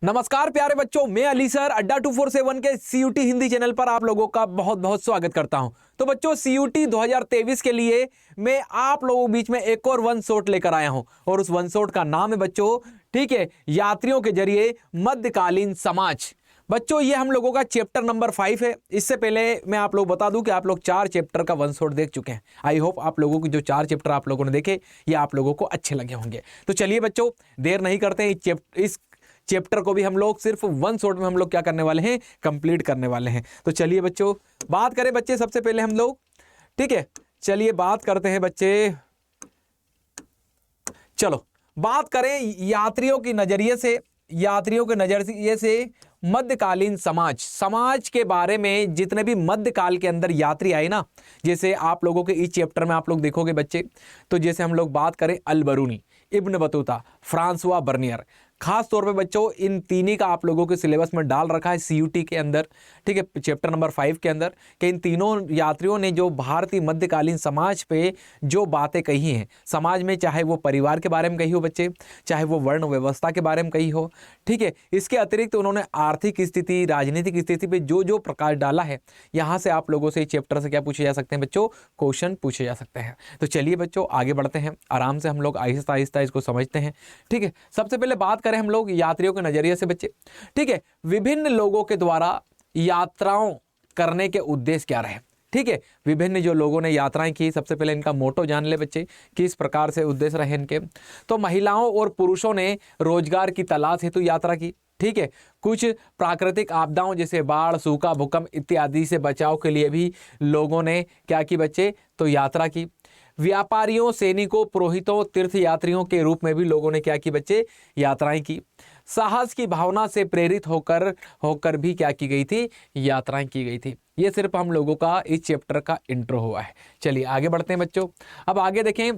नमस्कार प्यारे बच्चों, मैं अली सर अड्डा 247 के सीयूटी हिंदी चैनल पर आप लोगों का बहुत बहुत स्वागत करता हूं। तो बच्चों, सीयूटी 2023 के लिए मैं आप लोगों के बीच में एक और वन शॉट लेकर आया हूं और उस वन शॉट का नाम है बच्चों, ठीक है, यात्रियों के जरिए मध्यकालीन समाज। बच्चों, ये हम लोगों का चैप्टर नंबर 5 है। इससे पहले मैं आप लोग बता दूं कि आप लोग 4 चैप्टर का वन शॉट देख चुके हैं। आई होप आप लोगों की जो 4 चैप्टर आप लोगों ने देखे ये आप लोगों को अच्छे लगे होंगे। तो चलिए बच्चों, देर नहीं करते हैं, इस चैप्टर को भी हम लोग सिर्फ वन शॉट में हम लोग क्या करने वाले हैं, कंप्लीट करने वाले हैं। तो चलिए बच्चों, बात करें बच्चे सबसे पहले हम लोग, ठीक है, चलिए बात करते हैं बच्चे। चलो बात करें यात्रियों के नजरिए से मध्यकालीन समाज के बारे में। जितने भी मध्यकाल के अंदर यात्री आए ना, जैसे आप लोगों के इस चैप्टर में आप लोग देखोगे बच्चे, तो जैसे हम लोग बात करें Al Biruni, Ibn Battuta, Francois Bernier, खास तौर पे बच्चों इन तीनों का आप लोगों के सिलेबस में डाल रखा है सीयूटी के अंदर, ठीक है, चैप्टर नंबर 5 के अंदर, कि इन तीनों यात्रियों ने जो भारतीय मध्यकालीन समाज पे जो बातें कही हैं, समाज में चाहे वो परिवार के बारे में कही हो बच्चे, चाहे वो वर्ण व्यवस्था के बारे में कही हो, ठीक है, इसके अतिरिक्त उन्होंने आर्थिक स्थिति, राजनीतिक स्थिति पे जो जो प्रकाश डाला है, यहाँ से आप लोगों से इस चैप्टर से क्या पूछे जा सकते हैं बच्चों, क्वेश्चन पूछे जा सकते हैं। तो चलिए बच्चों आगे बढ़ते हैं, आराम से हम लोग आहिस्ता आहिस्ता इसको समझते हैं, ठीक है। सबसे पहले बात करें हम लोग यात्रियों के नजरिए से बच्चे, ठीक है, विभिन्न लोगों के द्वारा यात्राओं करने के उद्देश्य क्या रहे, ठीक है, विभिन्न जो लोगों ने यात्राएं की, सबसे पहले इनका मोटो जान ले बच्चे, किस प्रकार से उद्देश्य रहे इनके। तो महिलाओं और पुरुषों ने रोजगार की तलाश हेतु यात्रा की, ठीक है, कुछ प्राकृतिक आपदाओं जैसे बाढ़, सूखा, भूकंप इत्यादि से बचाव के लिए भी लोगों ने क्या की बच्चे, तो यात्रा की। व्यापारियों, सैनिकों, पुरोहितों, तीर्थयात्रियों के रूप में भी लोगों ने क्या की बच्चे, यात्राएं की। साहस की भावना से प्रेरित होकर भी क्या की गई थी, यात्राएं की गई थी। ये सिर्फ हम लोगों का इस चैप्टर का इंट्रो हुआ है। चलिए आगे बढ़ते हैं बच्चों। अब आगे देखें,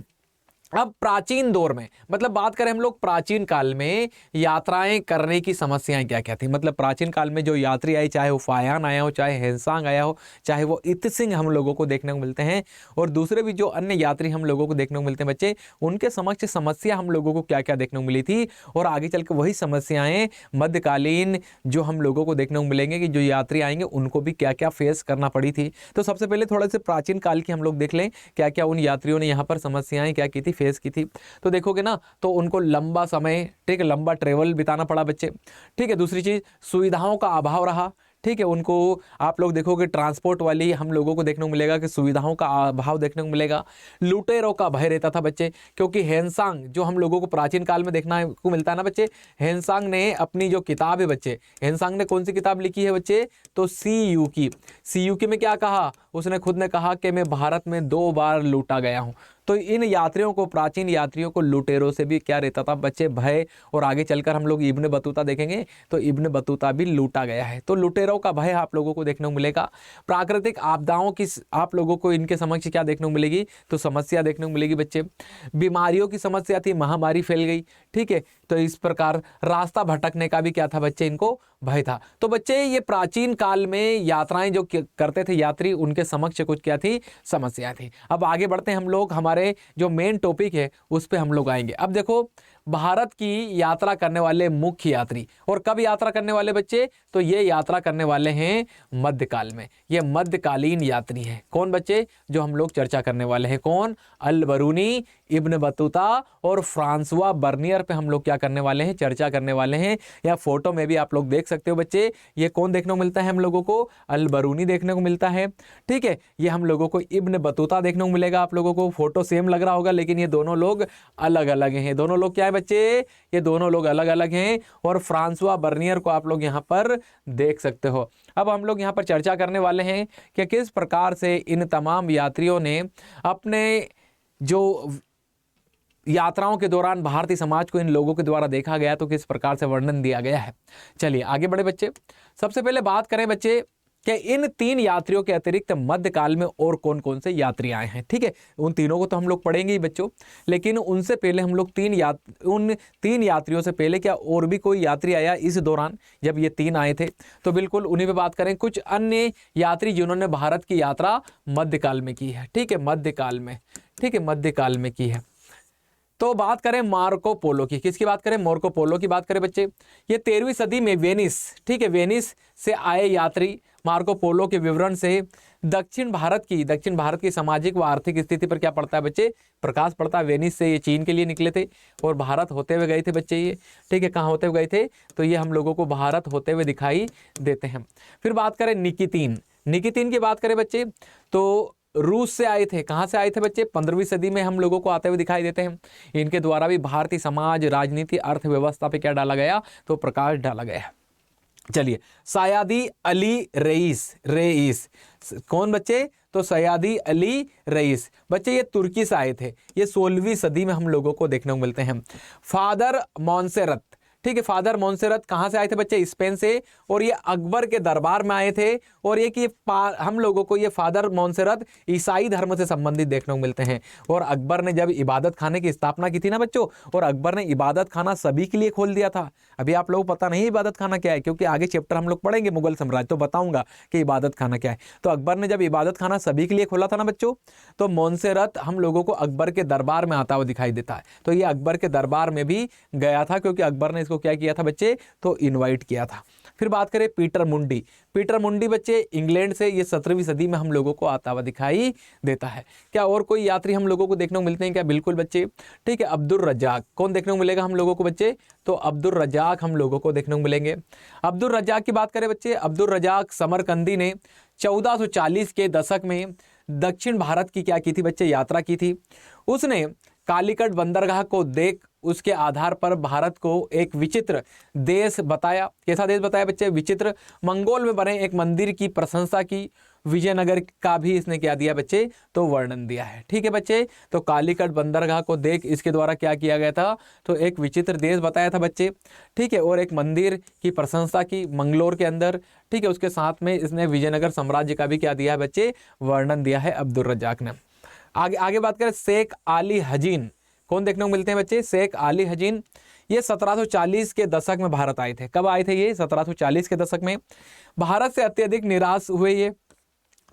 अब प्राचीन दौर में, मतलब बात करें हम लोग प्राचीन काल में यात्राएं करने की समस्याएं क्या क्या थी। मतलब प्राचीन काल में जो यात्री आए, चाहे वो फायान आया हो, चाहे हेनसांग आया हो, चाहे वो इत्सिंग हम लोगों को देखने को मिलते हैं, और दूसरे भी जो अन्य यात्री हम लोगों को देखने को मिलते हैं बच्चे, उनके समक्ष समस्या हम लोगों को क्या क्या देखने को मिली थी, और आगे चल के वही समस्याएं मध्यकालीन जो हम लोगों को देखने को मिलेंगे कि जो यात्री आएंगे उनको भी क्या क्या फेस करना पड़ी थी। तो सबसे पहले थोड़ा से प्राचीन काल की हम लोग देख लें, क्या क्या उन यात्रियों ने यहाँ पर समस्याएं क्या की थी, फेस की थी। तो देखोगे ना, तो उनको लंबा समय, ठीक है, लंबा ट्रेवल बिताना पड़ा बच्चे, ठीक है। दूसरी चीज, सुविधाओं का अभाव रहा, ठीक है, उनको आप लोग देखोगे ट्रांसपोर्ट वाली हम लोगों को देखने को मिलेगा कि सुविधाओं का अभाव देखने को मिलेगा। लुटेरों का भय रहता था बच्चे, क्योंकि हेनसांग जो हम लोगों को प्राचीन काल में देखना को मिलता है ना बच्चे, हेनसांग ने अपनी जो किताब है बच्चे, हेनसांग ने कौन सी किताब लिखी है बच्चे, तो सीयूकी में क्या कहा, उसने खुद ने कहा कि मैं भारत में 2 बार लूटा गया हूं। तो इन यात्रियों को, प्राचीन यात्रियों को लुटेरों से भी क्या रहता था बच्चे, भय। और आगे चलकर हम लोग इब्न बतूता देखेंगे, तो इब्न बतूता भी लूटा गया है, तो लुटेरों का भय आप लोगों को देखने को मिलेगा। प्राकृतिक आपदाओं की आप लोगों को इनके समक्ष क्या देखने को मिलेगी, तो समस्या देखने को मिलेगी बच्चे। बीमारियों की समस्या थी, महामारी फैल गई, ठीक है, तो इस प्रकार रास्ता भटकने का भी क्या था बच्चे, इनको भय था। तो बच्चे ये प्राचीन काल में यात्राएं जो करते थे यात्री, उनके समक्ष कुछ क्या थी, समस्या थी। अब आगे बढ़ते हैं हम लोग, हमारे जो मेन टॉपिक है उस पे हम लोग आएंगे। अब देखो, भारत की यात्रा करने वाले मुख्य यात्री, और कब यात्रा करने वाले बच्चे, तो ये यात्रा करने वाले हैं मध्यकाल में, ये मध्यकालीन यात्री हैं। कौन बच्चे, जो हम लोग चर्चा करने वाले हैं, कौन, अल बरूनी, इब्न बतूता और फ्रांसवा बर्नियर पे हम लोग क्या करने वाले हैं, चर्चा करने वाले हैं। या फोटो में भी आप लोग देख सकते हो बच्चे, ये कौन देखने को मिलता है हम लोगों को, अल बरूनी देखने को मिलता है, ठीक है। ये हम लोगों को इब्न बतूता देखने को मिलेगा। आप लोगों को फोटो सेम लग रहा होगा, लेकिन ये दोनों लोग अलग अलग हैं। दोनों लोग क्या है बच्चे, ये दोनों लोग अलग अलग हैं। और फ्रांसवा बर्नियर को आप लोग यहाँ पर देख सकते हो। अब हम लोग यहाँ पर चर्चा करने वाले हैं कि किस प्रकार से इन तमाम यात्रियों ने अपने जो यात्राओं के दौरान भारतीय समाज को इन लोगों के द्वारा देखा गया, तो किस प्रकार से वर्णन दिया गया है। चलिए आगे बढ़े बच्चे। सबसे पहले बात करें बच्चे कि इन 3 यात्रियों के अतिरिक्त मध्यकाल में और कौन कौन से यात्री आए हैं, ठीक है। उन तीनों को तो हम लोग पढ़ेंगे ही बच्चों, लेकिन उनसे पहले हम लोग उन 3 यात्रियों से पहले क्या और भी कोई यात्री आया इस दौरान, जब ये 3 आए थे, तो बिल्कुल उन्हीं पे बात करें। कुछ अन्य यात्री जिन्होंने भारत की यात्रा मध्यकाल में की है, ठीक है, मध्यकाल में, ठीक है, मध्यकाल में की है। तो बात करें मार्को पोलो की, किसकी बात करें? मार्को पोलो की बात करें बच्चे। ये 13वीं सदी में वेनिस, ठीक है, वेनिस से आए यात्री मार्को पोलो के विवरण से दक्षिण भारत की सामाजिक व आर्थिक स्थिति पर क्या पड़ता है बच्चे? प्रकाश पड़ता है। वेनिस से ये चीन के लिए निकले थे और भारत होते हुए गए थे बच्चे ये, ठीक है। कहाँ होते हुए गए थे? तो ये हम लोगों को भारत होते हुए दिखाई देते हैं। फिर बात करें निकितीन की बात करें बच्चे, तो रूस से आए थे। कहाँ से आए थे बच्चे? 15वीं सदी में हम लोगों को आते हुए दिखाई देते हैं। इनके द्वारा भी भारतीय समाज, राजनीति, अर्थव्यवस्था पे क्या डाला गया? तो प्रकाश डाला गया। चलिए, सयादी अली रईस कौन बच्चे? तो सयादी अली रईस बच्चे ये तुर्की से आए थे। ये 16वीं सदी में हम लोगों को देखने को मिलते हैं। फादर मोंसेरत, ठीक है, फादर मोंसेरत कहाँ से आए थे बच्चे? स्पेन से, और ये अकबर के दरबार में आए थे। और ये कि हम लोगों को ये फादर मोंसेरत ईसाई धर्म से संबंधित देखने को मिलते हैं। और अकबर ने जब इबादत खाने की स्थापना की थी ना बच्चों, और अकबर ने इबादत खाना सभी के लिए खोल दिया था। अभी आप लोगों को पता नहीं इबादत खाना क्या है, क्योंकि आगे चैप्टर हम लोग पढ़ेंगे मुगल साम्राज्य, तो बताऊंगा कि इबादत खाना क्या है। तो अकबर ने जब इबादत खाना सभी के लिए खोला था ना बच्चों, तो मोंसेरत हम लोगों को अकबर के दरबार में आता हुआ दिखाई देता है। तो ये अकबर के दरबार में भी गया था, क्योंकि अकबर ने इसको क्या किया था बच्चे? तो इनवाइट किया था। फिर बात करें पीटर मुंडी बच्चे इंग्लैंड से, ये 17वीं सदी में हम लोगों को आता हुआ दिखाई देता है। क्या और कोई यात्री हम लोगों को देखने को मिलते हैं क्या? बिल्कुल बच्चे, ठीक है। अब्दुल रज्जाक कौन देखने को मिलेगा हम लोगों को बच्चे? तो अब्दुल रज्जाक हम लोगों को देखने को मिलेंगे। अब्दुल रज्जाक की बात करें बच्चे, अब्दुल रज्जाक समरकंदी ने 1440 के दशक में दक्षिण भारत की क्या की थी बच्चे? यात्रा की थी। उसने कालीकट बंदरगाह को देख उसके आधार पर भारत को एक विचित्र देश बताया। कैसा देश बताया बच्चे? विचित्र। मंगोल में बने एक मंदिर की प्रशंसा की। विजयनगर का भी इसने क्या दिया बच्चे? तो वर्णन दिया है, ठीक है बच्चे। तो कालीकट बंदरगाह को देख इसके द्वारा क्या किया गया था? तो एक विचित्र देश बताया था बच्चे, ठीक है। और एक मंदिर की प्रशंसा की मंगलोर के अंदर, ठीक है। उसके साथ में इसने विजयनगर साम्राज्य का भी क्या दिया है बच्चे? वर्णन दिया है अब्दुल रज्जाक ने। आगे बात करें शेख आली हजीन, कौन देखने को मिलते हैं बच्चे? शेख आली हजीन। ये 1740 के दशक में भारत आए थे। कब आए थे ये? 1740 के दशक में। भारत से अत्यधिक निराश हुए ये,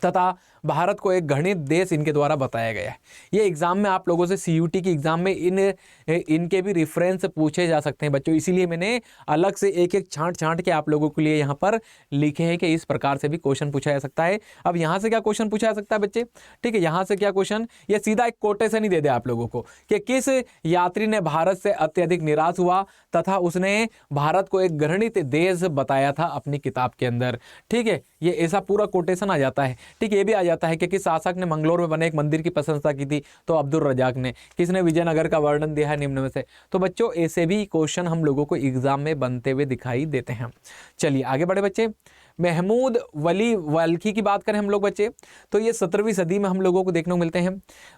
तथा भारत को एक घृणित देश इनके द्वारा बताया गया है। ये एग्जाम में आप लोगों से सीयूटी की एग्जाम में इनके भी रेफरेंस पूछे जा सकते हैं बच्चों, इसीलिए मैंने अलग से एक एक छांट के आप लोगों के लिए यहाँ पर लिखे हैं कि इस प्रकार से भी क्वेश्चन पूछा जा सकता है। अब यहाँ से क्या क्वेश्चन पूछा जा सकता है बच्चे? ठीक है, यहाँ से क्या क्वेश्चन? ये सीधा एक कोटेशन ही दे दे आप लोगों को कि किस यात्री ने भारत से अत्यधिक निराश हुआ तथा उसने भारत को एक घृणित देश बताया था अपनी किताब के अंदर। ठीक है, ये ऐसा पूरा कोटेशन आ जाता है। ठीक है, ये भी आ जाता है कि किस शासक ने मंगलोर में बने एक मंदिर की प्रशंसा की थी? तो अब्दुल रज्जाक ने। किसने विजयनगर का वर्णन दिया है निम्न में से? तो बच्चों ऐसे भी क्वेश्चन हम लोगों को एग्जाम में बनते हुए दिखाई देते हैं। चलिए आगे बढ़े बच्चे। महमूद वली वल्खी की बात करें हम लोग बच्चे, तो ये 17वीं सदी में हम लोगों को देखने को मिलते हैं।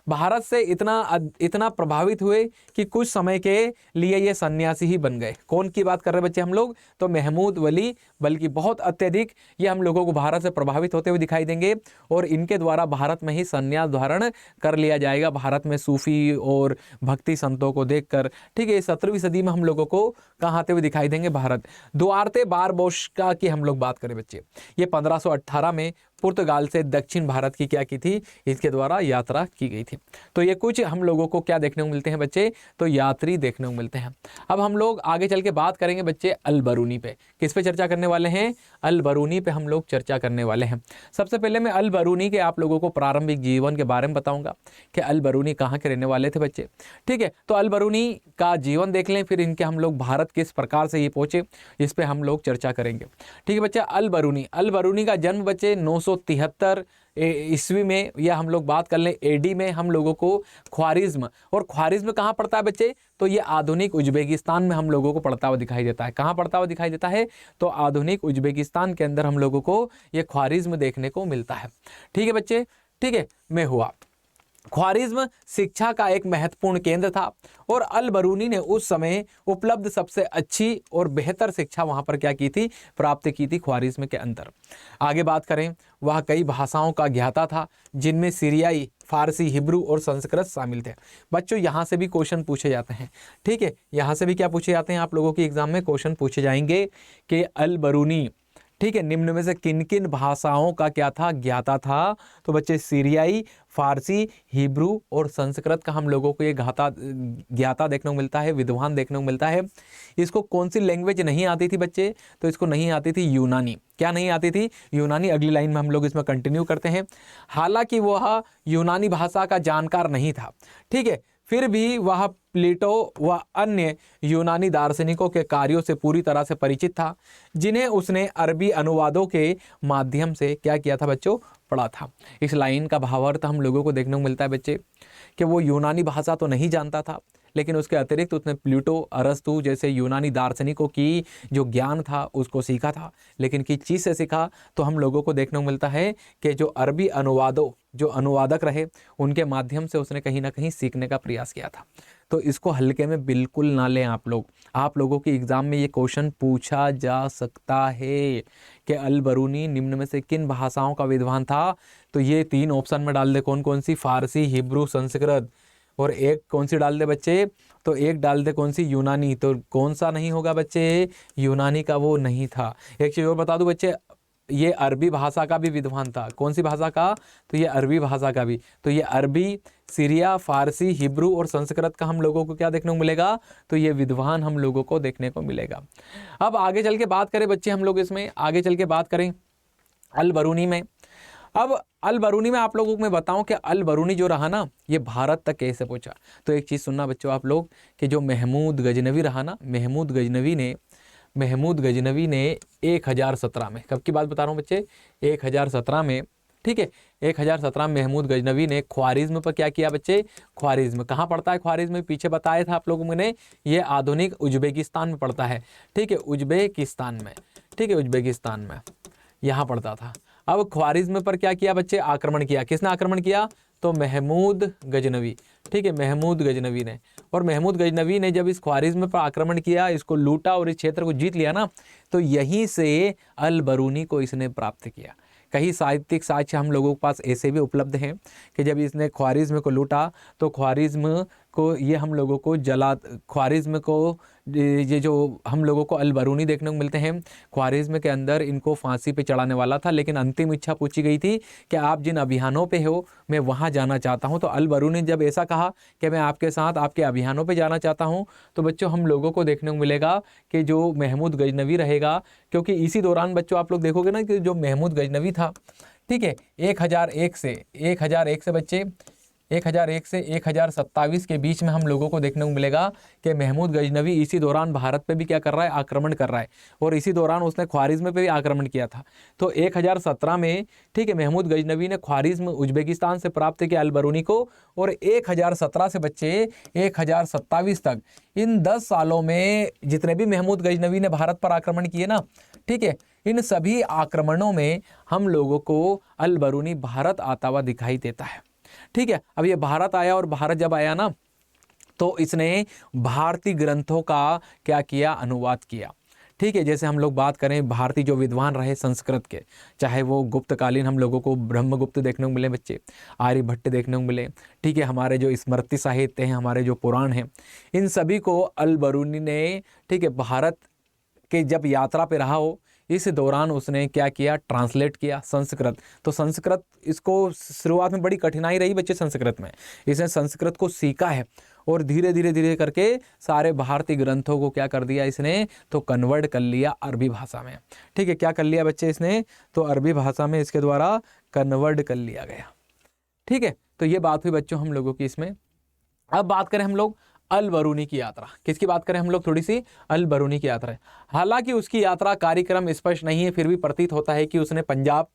भारत से इतना प्रभावित हुए कि कुछ समय के लिए ये सन्यासी ही बन गए। कौन की बात कर रहे हैं बच्चे हम लोग? तो महमूद वली बल्कि बहुत अत्यधिक ये हम लोगों को भारत से प्रभावित होते हुए दिखाई देंगे और इनके द्वारा भारत में ही संन्यास धारण कर लिया जाएगा, भारत में सूफी और भक्ति संतों को देखकर। ठीक है, 17वीं सदी में हम लोगों को कहाँ आते हुए दिखाई देंगे? भारत। दुआर्ते बारबोसा की हम लोग बात करें बच्चे, ये 1518 में पुर्तगाल से दक्षिण भारत की क्या की थी? इसके द्वारा यात्रा की गई थी। तो ये कुछ हम लोगों को क्या देखने को मिलते हैं बच्चे? तो यात्री देखने को मिलते हैं। अब हम लोग आगे चल के बात करेंगे बच्चे अल बरूनी पे। किस पे चर्चा करने वाले हैं? अल बरूनी पे हम लोग चर्चा करने वाले हैं। सबसे पहले मैं अल बरूनी के आप लोगों को प्रारंभिक जीवन के बारे में बताऊंगा कि अल बरूनी कहाँ के रहने वाले थे बच्चे। ठीक है, तो अल बरूनी का जीवन देख लें, फिर इनके हम लोग भारत किस प्रकार से ये पहुंचे इस पे हम लोग चर्चा करेंगे। ठीक है बच्चा, अल बरूनी का जन्म बच्चे 973 ईस्वी में, या हम लोग बात कर लें एडी में, हम लोगों को ख्वारिज्म, और ख्वारिज्म कहाँ पड़ता है बच्चे? तो ये आधुनिक उज्बेकिस्तान में हम लोगों को पड़ता हुआ दिखाई देता है। कहाँ पड़ता हुआ दिखाई देता है? तो आधुनिक उज्बेकिस्तान के अंदर हम लोगों को ये ख्वारिज्म देखने को मिलता है। ठीक है बच्चे, ठीक है, मैं हुआ। ख्वारिज्म शिक्षा का एक महत्वपूर्ण केंद्र था और अल बरूनी ने उस समय उपलब्ध सबसे अच्छी और बेहतर शिक्षा वहां पर क्या की थी? प्राप्त की थी ख्वारिज्म के अंदर। आगे बात करें, वह कई भाषाओं का ज्ञाता था जिनमें सीरियाई, फारसी, हिब्रू और संस्कृत शामिल थे। बच्चों यहाँ से भी क्वेश्चन पूछे जाते हैं। ठीक है, यहाँ से भी क्या पूछे जाते हैं? आप लोगों की एग्जाम में क्वेश्चन पूछे जाएंगे कि अल बरूनी, ठीक है, निम्न में से किन किन भाषाओं का क्या था, ज्ञाता था? तो बच्चे सीरियाई, फारसी, हिब्रू और संस्कृत का हम लोगों को ये ज्ञाता देखने को मिलता है, विद्वान देखने को मिलता है। इसको कौन सी लैंग्वेज नहीं आती थी बच्चे? तो इसको नहीं आती थी यूनानी। क्या नहीं आती थी? यूनानी। अगली लाइन में हम लोग इसमें कंटिन्यू करते हैं। हालांकि वह यूनानी भाषा का जानकार नहीं था, ठीक है, फिर भी वह प्लेटो व अन्य यूनानी दार्शनिकों के कार्यों से पूरी तरह से परिचित था, जिन्हें उसने अरबी अनुवादों के माध्यम से क्या किया था बच्चों? पढ़ा था। इस लाइन का भावार्थ हम लोगों को देखने को मिलता है बच्चे कि वो यूनानी भाषा तो नहीं जानता था, लेकिन उसके अतिरिक्त उसने प्लूटो, अरस्तु जैसे यूनानी दार्शनिकों की जो ज्ञान था उसको सीखा था। लेकिन किस चीज़ से सीखा? तो हम लोगों को देखने को मिलता है कि जो अरबी अनुवादों, जो अनुवादक रहे, उनके माध्यम से उसने कहीं ना कहीं सीखने का प्रयास किया था। तो इसको हल्के में बिल्कुल ना लें आप लोग। आप लोगों के एग्जाम में ये क्वेश्चन पूछा जा सकता है कि अल बरूनी निम्न में से किन भाषाओं का विद्वान था? तो ये 3 ऑप्शन में डाल दे, कौन कौन सी? फारसी, हिब्रू, संस्कृत। और एक कौन सी डाल दे बच्चे? तो एक डाल दे कौन सी? यूनानी। तो कौन सा नहीं होगा बच्चे? यूनानी का वो नहीं था। एक चीज़ और बता दूं बच्चे, ये अरबी भाषा का भी विद्वान था। कौन सी भाषा का? तो ये अरबी भाषा का भी। तो ये अरबी, सीरिया, फारसी, हिब्रू और संस्कृत का हम लोगों को क्या देखने को मिलेगा? तो ये विद्वान हम लोगों को देखने को मिलेगा। अब आगे चल के बात करें बच्चे, हम लोग इसमें आगे चल के बात करें अल बरूनी में। अब अल बरूनी में आप लोगों को मैं बताऊं कि अल बरूनी जो रहा ना, ये भारत तक कैसे पहुंचा। तो एक चीज़ सुनना बच्चों आप लोग कि जो महमूद गजनवी रहा ना, महमूद गजनवी ने 1017 में, कब की बात बता रहा हूँ बच्चे? 1017 में, ठीक है, 1017 में महमूद गजनवी ने ख्वारिज्म पर क्या किया बच्चे? ख्वारिज्म कहाँ पड़ता है? ख्वारिज्म पीछे बताया था आप लोगों ने, ये आधुनिक उज्बेकिस्तान में पड़ता है, ठीक है, उज्बेकिस्तान में, ठीक है, उज्बेकिस्तान में यहाँ पड़ता था। अब ख्वारिज्म पर क्या किया बच्चे? आक्रमण किया। किसने आक्रमण किया? तो महमूद गजनवी, ठीक है, महमूद गजनवी ने। और महमूद गजनवी ने जब इस ख्वारिज्म पर आक्रमण किया, इसको लूटा और इस क्षेत्र को जीत लिया ना, तो यहीं से अल बरूनी को इसने प्राप्त किया। कई साहित्यिक साक्ष्य हम लोगों के पास ऐसे भी उपलब्ध हैं कि जब इसने ख्वारिज्म को लूटा तो ख्वारिज्म को ये हम लोगों को ख्वारिज्म को ये जो हम लोगों को अल बरूनी देखने को मिलते हैं, ख्वारिज्म के अंदर इनको फांसी पे चढ़ाने वाला था, लेकिन अंतिम इच्छा पूछी गई थी कि आप जिन अभियानों पे हो मैं वहाँ जाना चाहता हूँ। तो अल बरूनी जब ऐसा कहा कि मैं आपके साथ आपके अभियानों पे जाना चाहता हूँ, तो बच्चों हम लोगों को देखने को मिलेगा कि जो महमूद गजनवी रहेगा, क्योंकि इसी दौरान बच्चों आप लोग देखोगे ना कि जो महमूद गजनवी था, ठीक है, 1001 से बच्चे 1001 से 1027 के बीच में हम लोगों को देखने को मिलेगा कि महमूद गजनवी इसी दौरान भारत पे भी क्या कर रहा है? आक्रमण कर रहा है। और इसी दौरान उसने ख्वारिज्म पे भी आक्रमण किया था। तो 1017 में, ठीक है, महमूद गजनवी ने ख्वारिज्म उज्बेकिस्तान से प्राप्त किया अल बरूनी को, और 1017 से बच्चे 1027 तक, इन 10 सालों में जितने भी महमूद गजनवी ने भारत पर आक्रमण किए ना, ठीक है, इन सभी आक्रमणों में हम लोगों को अल बरूनी भारत आता हुआ दिखाई देता है। ठीक है, अब ये भारत आया, और भारत जब आया ना तो इसने भारतीय ग्रंथों का क्या किया? अनुवाद किया। ठीक है, जैसे हम लोग बात करें भारतीय जो विद्वान रहे संस्कृत के, चाहे वो गुप्तकालीन हम लोगों को ब्रह्मगुप्त देखने को मिले बच्चे, आर्यभट्ट देखने को मिले, ठीक है, हमारे जो स्मृति साहित्य हैं, हमारे जो पुराण हैं, इन सभी को अल बरूनी ने, ठीक है, भारत के जब यात्रा पे रहा हो इस दौरान उसने क्या किया? ट्रांसलेट किया संस्कृत। तो संस्कृत इसको शुरुआत में बड़ी कठिनाई रही बच्चे संस्कृत में, इसने संस्कृत को सीखा है और धीरे धीरे करके सारे भारतीय ग्रंथों को क्या कर दिया इसने? तो कन्वर्ट कर लिया अरबी भाषा में। ठीक है, क्या कर लिया बच्चे इसने? तो अरबी भाषा में इसके द्वारा कन्वर्ट कर लिया गया। ठीक है, तो ये बात हुई बच्चों हम लोगों की इसमें। अब बात करें हम लोग अल बरूनी की यात्रा। किसकी बात करें हम लोग? थोड़ी सी अल बरूनी की यात्रा है। हालांकि उसकी यात्रा कार्यक्रम स्पष्ट नहीं है, फिर भी प्रतीत होता है कि उसने पंजाब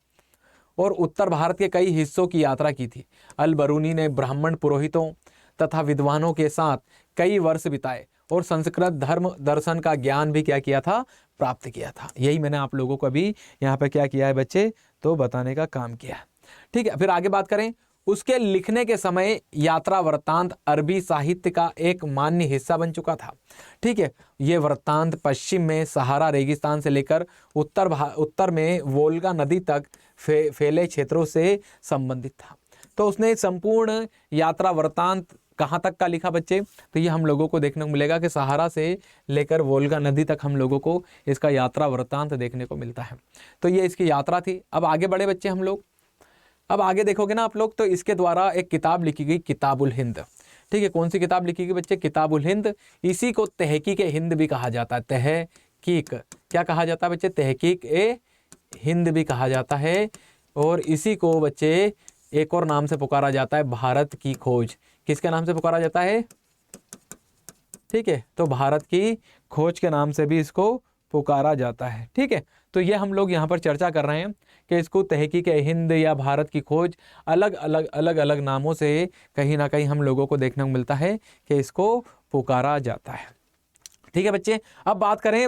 और उत्तर भारत के कई हिस्सों की यात्रा की थी। अल बरूनी ने ब्राह्मण पुरोहितों तथा विद्वानों के साथ कई वर्ष बिताए और संस्कृत धर्म दर्शन का ज्ञान भी क्या किया था? प्राप्त किया था। यही मैंने आप लोगों को अभी यहाँ पे क्या किया है बच्चे? तो बताने का काम किया। ठीक है, फिर आगे बात करें। उसके लिखने के समय यात्रा वृत्तांत अरबी साहित्य का एक मान्य हिस्सा बन चुका था। ठीक है, ये वृत्तांत पश्चिम में सहारा रेगिस्तान से लेकर उत्तर में वोल्गा नदी तक फैले क्षेत्रों से संबंधित था। तो उसने संपूर्ण यात्रा वृत्तांत कहाँ तक का लिखा बच्चे? तो ये हम लोगों को देखने को मिलेगा कि सहारा से लेकर वोल्गा नदी तक हम लोगों को इसका यात्रा वृत्तांत देखने को मिलता है। तो ये इसकी यात्रा थी। अब आगे बढ़े बच्चे हम लोग, अब आगे देखोगे ना आप लोग, तो इसके द्वारा एक किताब लिखी गई, किताबुल हिंद। ठीक है, कौन सी किताब लिखी गई बच्चे? किताबुल हिंद। इसी को तहकीक हिंद भी कहा जाता है। तहकीक क्या कहा जाता है बच्चे? तहकीक ए हिंद भी कहा जाता है। और इसी को बच्चे एक और नाम से पुकारा जाता है, भारत की खोज। किसके नाम से पुकारा जाता है? ठीक है, तो भारत की खोज के नाम से भी इसको पुकारा जाता है। ठीक है, तो ये हम लोग यहाँ पर चर्चा कर रहे हैं कि इसको तहकीक हिंद या भारत की खोज अलग अलग नामों से कहीं ना कहीं हम लोगों को देखने को मिलता है कि इसको पुकारा जाता है। ठीक है बच्चे, अब बात करें,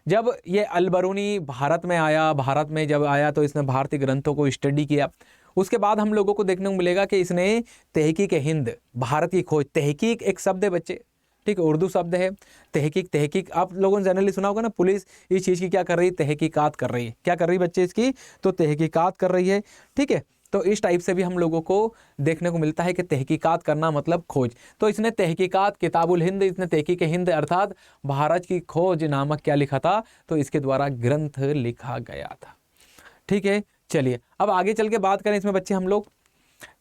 जब ये अल-बरूनी भारत में आया, भारत में जब आया तो इसने भारतीय ग्रंथों को स्टडी किया। उसके बाद हम लोगों को देखने को मिलेगा कि इसने तहकीक हिंद, भारत की खोज, तहकीक एक शब्द है बच्चे, ठीक है, उर्दू शब्द है। तहकीक आप लोगों ने जनरली सुना होगा ना, पुलिस इस चीज़ की क्या कर रही है? तहकीकात कर रही है। क्या कर रही है बच्चे? इसकी तो तहकीकात कर रही है। ठीक है, तो इस टाइप से भी हम लोगों को देखने को मिलता है कि तहकीकात करना मतलब खोज। तो इसने तहकीकात, किताबुल हिंद, इसने तहकीक हिंद अर्थात भारत की खोज नामक क्या लिखा था? तो इसके द्वारा ग्रंथ लिखा गया था। ठीक है, चलिए अब आगे चल के बात करें इसमें बच्चे हम लोग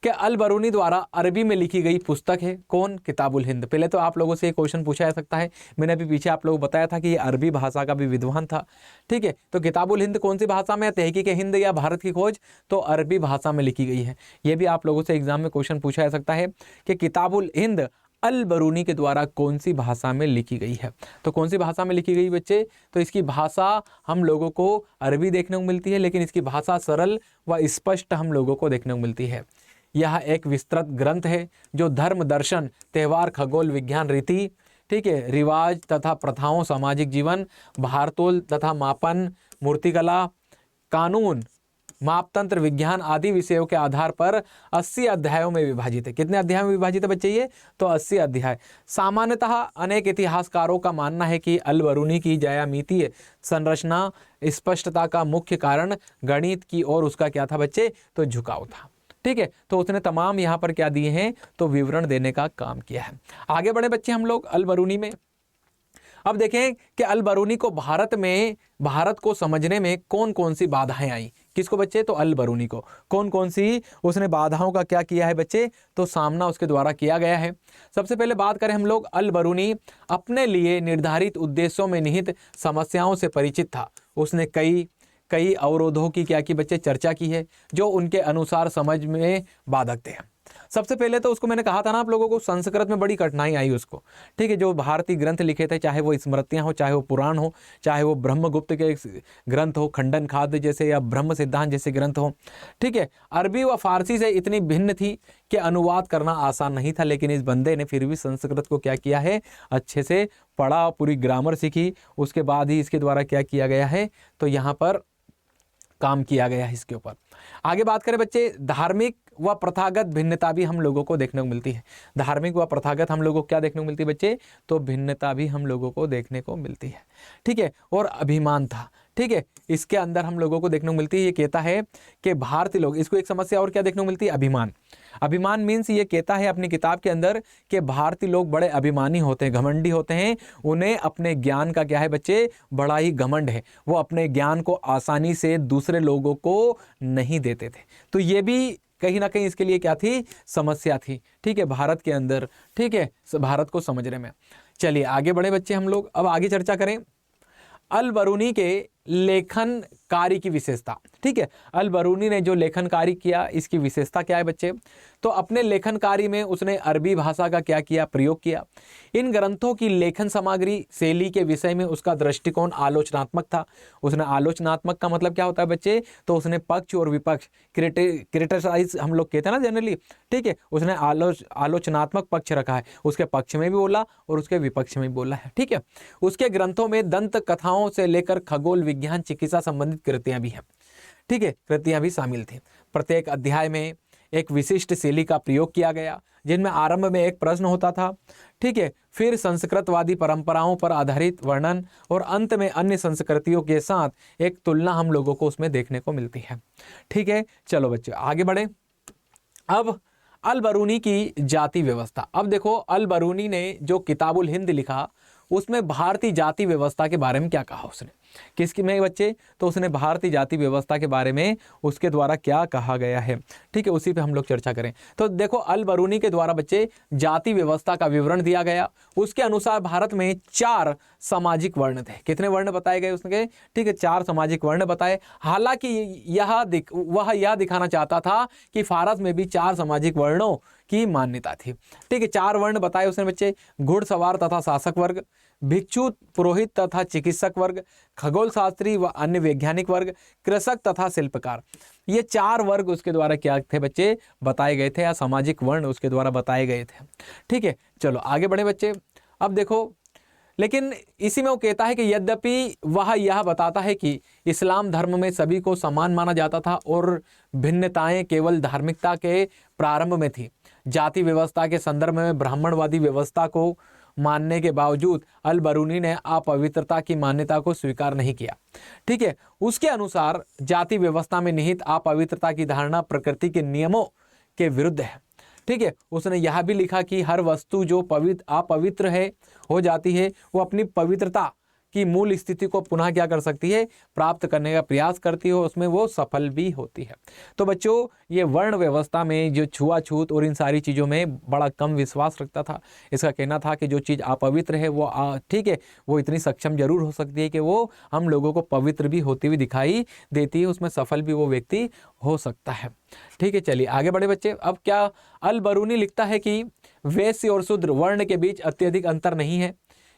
कि अल-बरूनी द्वारा अरबी में लिखी गई पुस्तक है कौन? किताबुल हिंद। पहले तो आप लोगों से एक क्वेश्चन पूछा जा सकता है, मैंने अभी पीछे आप लोगों को बताया था कि ये अरबी भाषा का भी विद्वान था। ठीक है, तो किताबुल हिंद कौन सी भाषा में है? तहकीक हिंद या भारत की खोज? तो अरबी भाषा में लिखी गई है। ये भी आप लोगों से एग्जाम में क्वेश्चन पूछा जा सकता है कि किताबुल हिंद अल-बरूनी के द्वारा कौन सी भाषा में लिखी गई है? तो कौन सी भाषा में लिखी गई बच्चे? तो इसकी भाषा हम लोगों को अरबी देखने को मिलती है, लेकिन इसकी भाषा सरल व स्पष्ट हम लोगों को देखने को मिलती है। यह एक विस्तृत ग्रंथ है जो धर्म, दर्शन, त्यौहार, खगोल विज्ञान, रीति, ठीक है, रिवाज तथा प्रथाओं, सामाजिक जीवन, भारतोल तथा मापन, मूर्तिकला, कानून, मापतंत्र, विज्ञान आदि विषयों के आधार पर 80 अध्यायों में विभाजित है। कितने अध्यायों में विभाजित है बच्चे? ये तो 80 अध्याय। सामान्यतः अनेक इतिहासकारों का मानना है कि अल-बरूनी की ज्यामितीय संरचना स्पष्टता का मुख्य कारण गणित की ओर उसका क्या था बच्चे? तो झुकाव था। ठीक है, तो उसने तमाम यहाँ पर क्या दिए हैं? तो विवरण देने का काम किया है। आगे बढ़े बच्चे हम लोग अल-बरूनी में। अब देखें कि अल-बरूनी को भारत को समझने में कौन कौन सी बाधाएं आई। किसको बच्चे? तो अल-बरूनी को कौन कौन सी उसने बाधाओं का क्या किया है बच्चे? तो सामना उसके द्वारा किया गया है। सबसे पहले बात करें हम लोग, अल-बरूनी अपने लिए निर्धारित उद्देश्यों में निहित समस्याओं से परिचित था। उसने कई अवरोधों की क्या की बच्चे? चर्चा की है, जो उनके अनुसार समझ में बाधक थे। सबसे पहले तो उसको मैंने कहा था ना आप लोगों को, संस्कृत में बड़ी कठिनाई आई उसको। ठीक है, जो भारतीय ग्रंथ लिखे थे, चाहे वो स्मृतियां हो, चाहे वो पुराण हो, चाहे वो ब्रह्मगुप्त के ग्रंथ हो, खंडन खाद्य जैसे या ब्रह्म सिद्धांत जैसे ग्रंथ हो। ठीक है, अरबी व फारसी से इतनी भिन्न थी कि अनुवाद करना आसान नहीं था, लेकिन इस बंदे ने फिर भी संस्कृत को क्या किया है? अच्छे से पढ़ा, पूरी ग्रामर सीखी, उसके बाद ही इसके द्वारा क्या किया गया है? तो यहाँ पर काम किया गया है इसके ऊपर। आगे बात करें बच्चे, धार्मिक व प्रथागत भिन्नता भी हम लोगों को देखने को मिलती है। धार्मिक व प्रथागत हम लोगों को क्या देखने को मिलती है बच्चे? तो भिन्नता भी हम लोगों को देखने को मिलती है। ठीक है, और अभिमान था। ठीक है, इसके अंदर हम लोगों को देखने को मिलती है, ये कहता है कि भारतीय लोग, इसको एक समस्या और क्या देखने को मिलती है? अभिमान। अभिमान मीन्स ये कहता है अपनी किताब के अंदर कि भारतीय लोग बड़े अभिमानी होते हैं, घमंडी होते हैं। उन्हें अपने ज्ञान का क्या है बच्चे? बड़ा ही घमंड है। वो अपने ज्ञान को आसानी से दूसरे लोगों को नहीं देते थे। तो ये भी कहीं ना कहीं इसके लिए क्या थी? समस्या थी। ठीक है, भारत के अंदर, ठीक है, भारत को समझने में। चलिए आगे बढ़े बच्चे हम लोग, अब आगे चर्चा करें अल-बरूनी के लेखन कार्य की विशेषता। ठीक है, अल-बरूनी ने जो लेखन कार्य किया, इसकी विशेषता क्या है बच्चे? तो अपने लेखन कार्य में उसने अरबी भाषा का क्या किया? प्रयोग किया। इन ग्रंथों की लेखन सामग्री शैली के विषय में उसका दृष्टिकोण आलोचनात्मक था। उसने आलोचनात्मक का मतलब क्या होता है बच्चे? तो उसने पक्ष और विपक्ष, क्रिटिसाइज हम लोग कहते हैं ना जनरली। ठीक है, उसने आलोचनात्मक पक्ष रखा है, उसके पक्ष में भी बोला और उसके विपक्ष में भी बोला है। ठीक है, उसके ग्रंथों में दंत कथाओं से लेकर खगोल विज्ञान, चिकित्सा संबंधित कृतियां भी हैं। ठीक है, कृतियां भी शामिल थी। प्रत्येक अध्याय में एक विशिष्ट शैली का प्रयोग किया गया, जिनमें आरंभ में एक प्रश्न होता था। ठीक है, फिर संस्कृतवादी परंपराओं पर आधारित वर्णन और अंत में अन्य संस्कृतियों के साथ एक तुलना हम लोगों को उसमें देखने को मिलती है। ठीक है, चलो बच्चों आगे बढ़े। अब अल बरूनी की जाति व्यवस्था। अब देखो अल बरूनी ने जो किताबुल हिंद लिखा उसमें भारतीय जाति व्यवस्था के बारे में क्या कहा उसने, किसकी में बच्चे, तो उसने भारतीय जाति व्यवस्था के बारे में उसके द्वारा क्या कहा गया है, ठीक है, उसी पे हम लोग चर्चा करें। तो देखो अल बरूनी के द्वारा बच्चे जाति व्यवस्था का विवरण दिया गया। उसके अनुसार भारत में 4 सामाजिक वर्ण थे। कितने वर्ण बताए गए उसके, ठीक है, 4 सामाजिक वर्ण बताए। हालांकि वह यह दिखाना चाहता था कि भारत में भी 4 सामाजिक वर्णों की मान्यता थी, ठीक है। 4 वर्ण बताए उसने बच्चे, घुड़सवार तथा शासक वर्ग, भिक्षु पुरोहित तथा चिकित्सक वर्ग, खगोल शास्त्री व अन्य वैज्ञानिक वर्ग, कृषक तथा शिल्पकार। ये 4 वर्ग उसके द्वारा क्या थे बच्चे, बताए गए थे, या सामाजिक वर्ण उसके द्वारा बताए गए थे, ठीक है। चलो आगे बढ़े बच्चे। अब देखो, लेकिन इसी में वो कहता है कि यद्यपि वह यह बताता है कि इस्लाम धर्म में सभी को समान माना जाता था और भिन्नताएं केवल धार्मिकता के प्रारंभ में थी। जाति व्यवस्था के संदर्भ में ब्राह्मणवादी व्यवस्था को मानने के बावजूद अल बरूनी ने अपवित्रता की मान्यता को स्वीकार नहीं किया, ठीक है। उसके अनुसार जाति व्यवस्था में निहित अपवित्रता की धारणा प्रकृति के नियमों के विरुद्ध है, ठीक है। उसने यह भी लिखा कि हर वस्तु जो अपवित्र है हो जाती है, वो अपनी पवित्रता की मूल स्थिति को पुनः क्या कर सकती है, प्राप्त करने का प्रयास करती है, उसमें वो सफल भी होती है। तो बच्चों, ये वर्ण व्यवस्था में जो छुआछूत और इन सारी चीज़ों में बड़ा कम विश्वास रखता था। इसका कहना था कि जो चीज़ अपवित्र है वो ठीक है, वो इतनी सक्षम जरूर हो सकती है कि वो हम लोगों को पवित्र भी होती हुई दिखाई देती है, उसमें सफल भी वो व्यक्ति हो सकता है, ठीक है। चलिए आगे बढ़े बच्चे। अब क्या अल बरूनी लिखता है कि वैश्य और शूद्र वर्ण के बीच अत्यधिक अंतर नहीं है,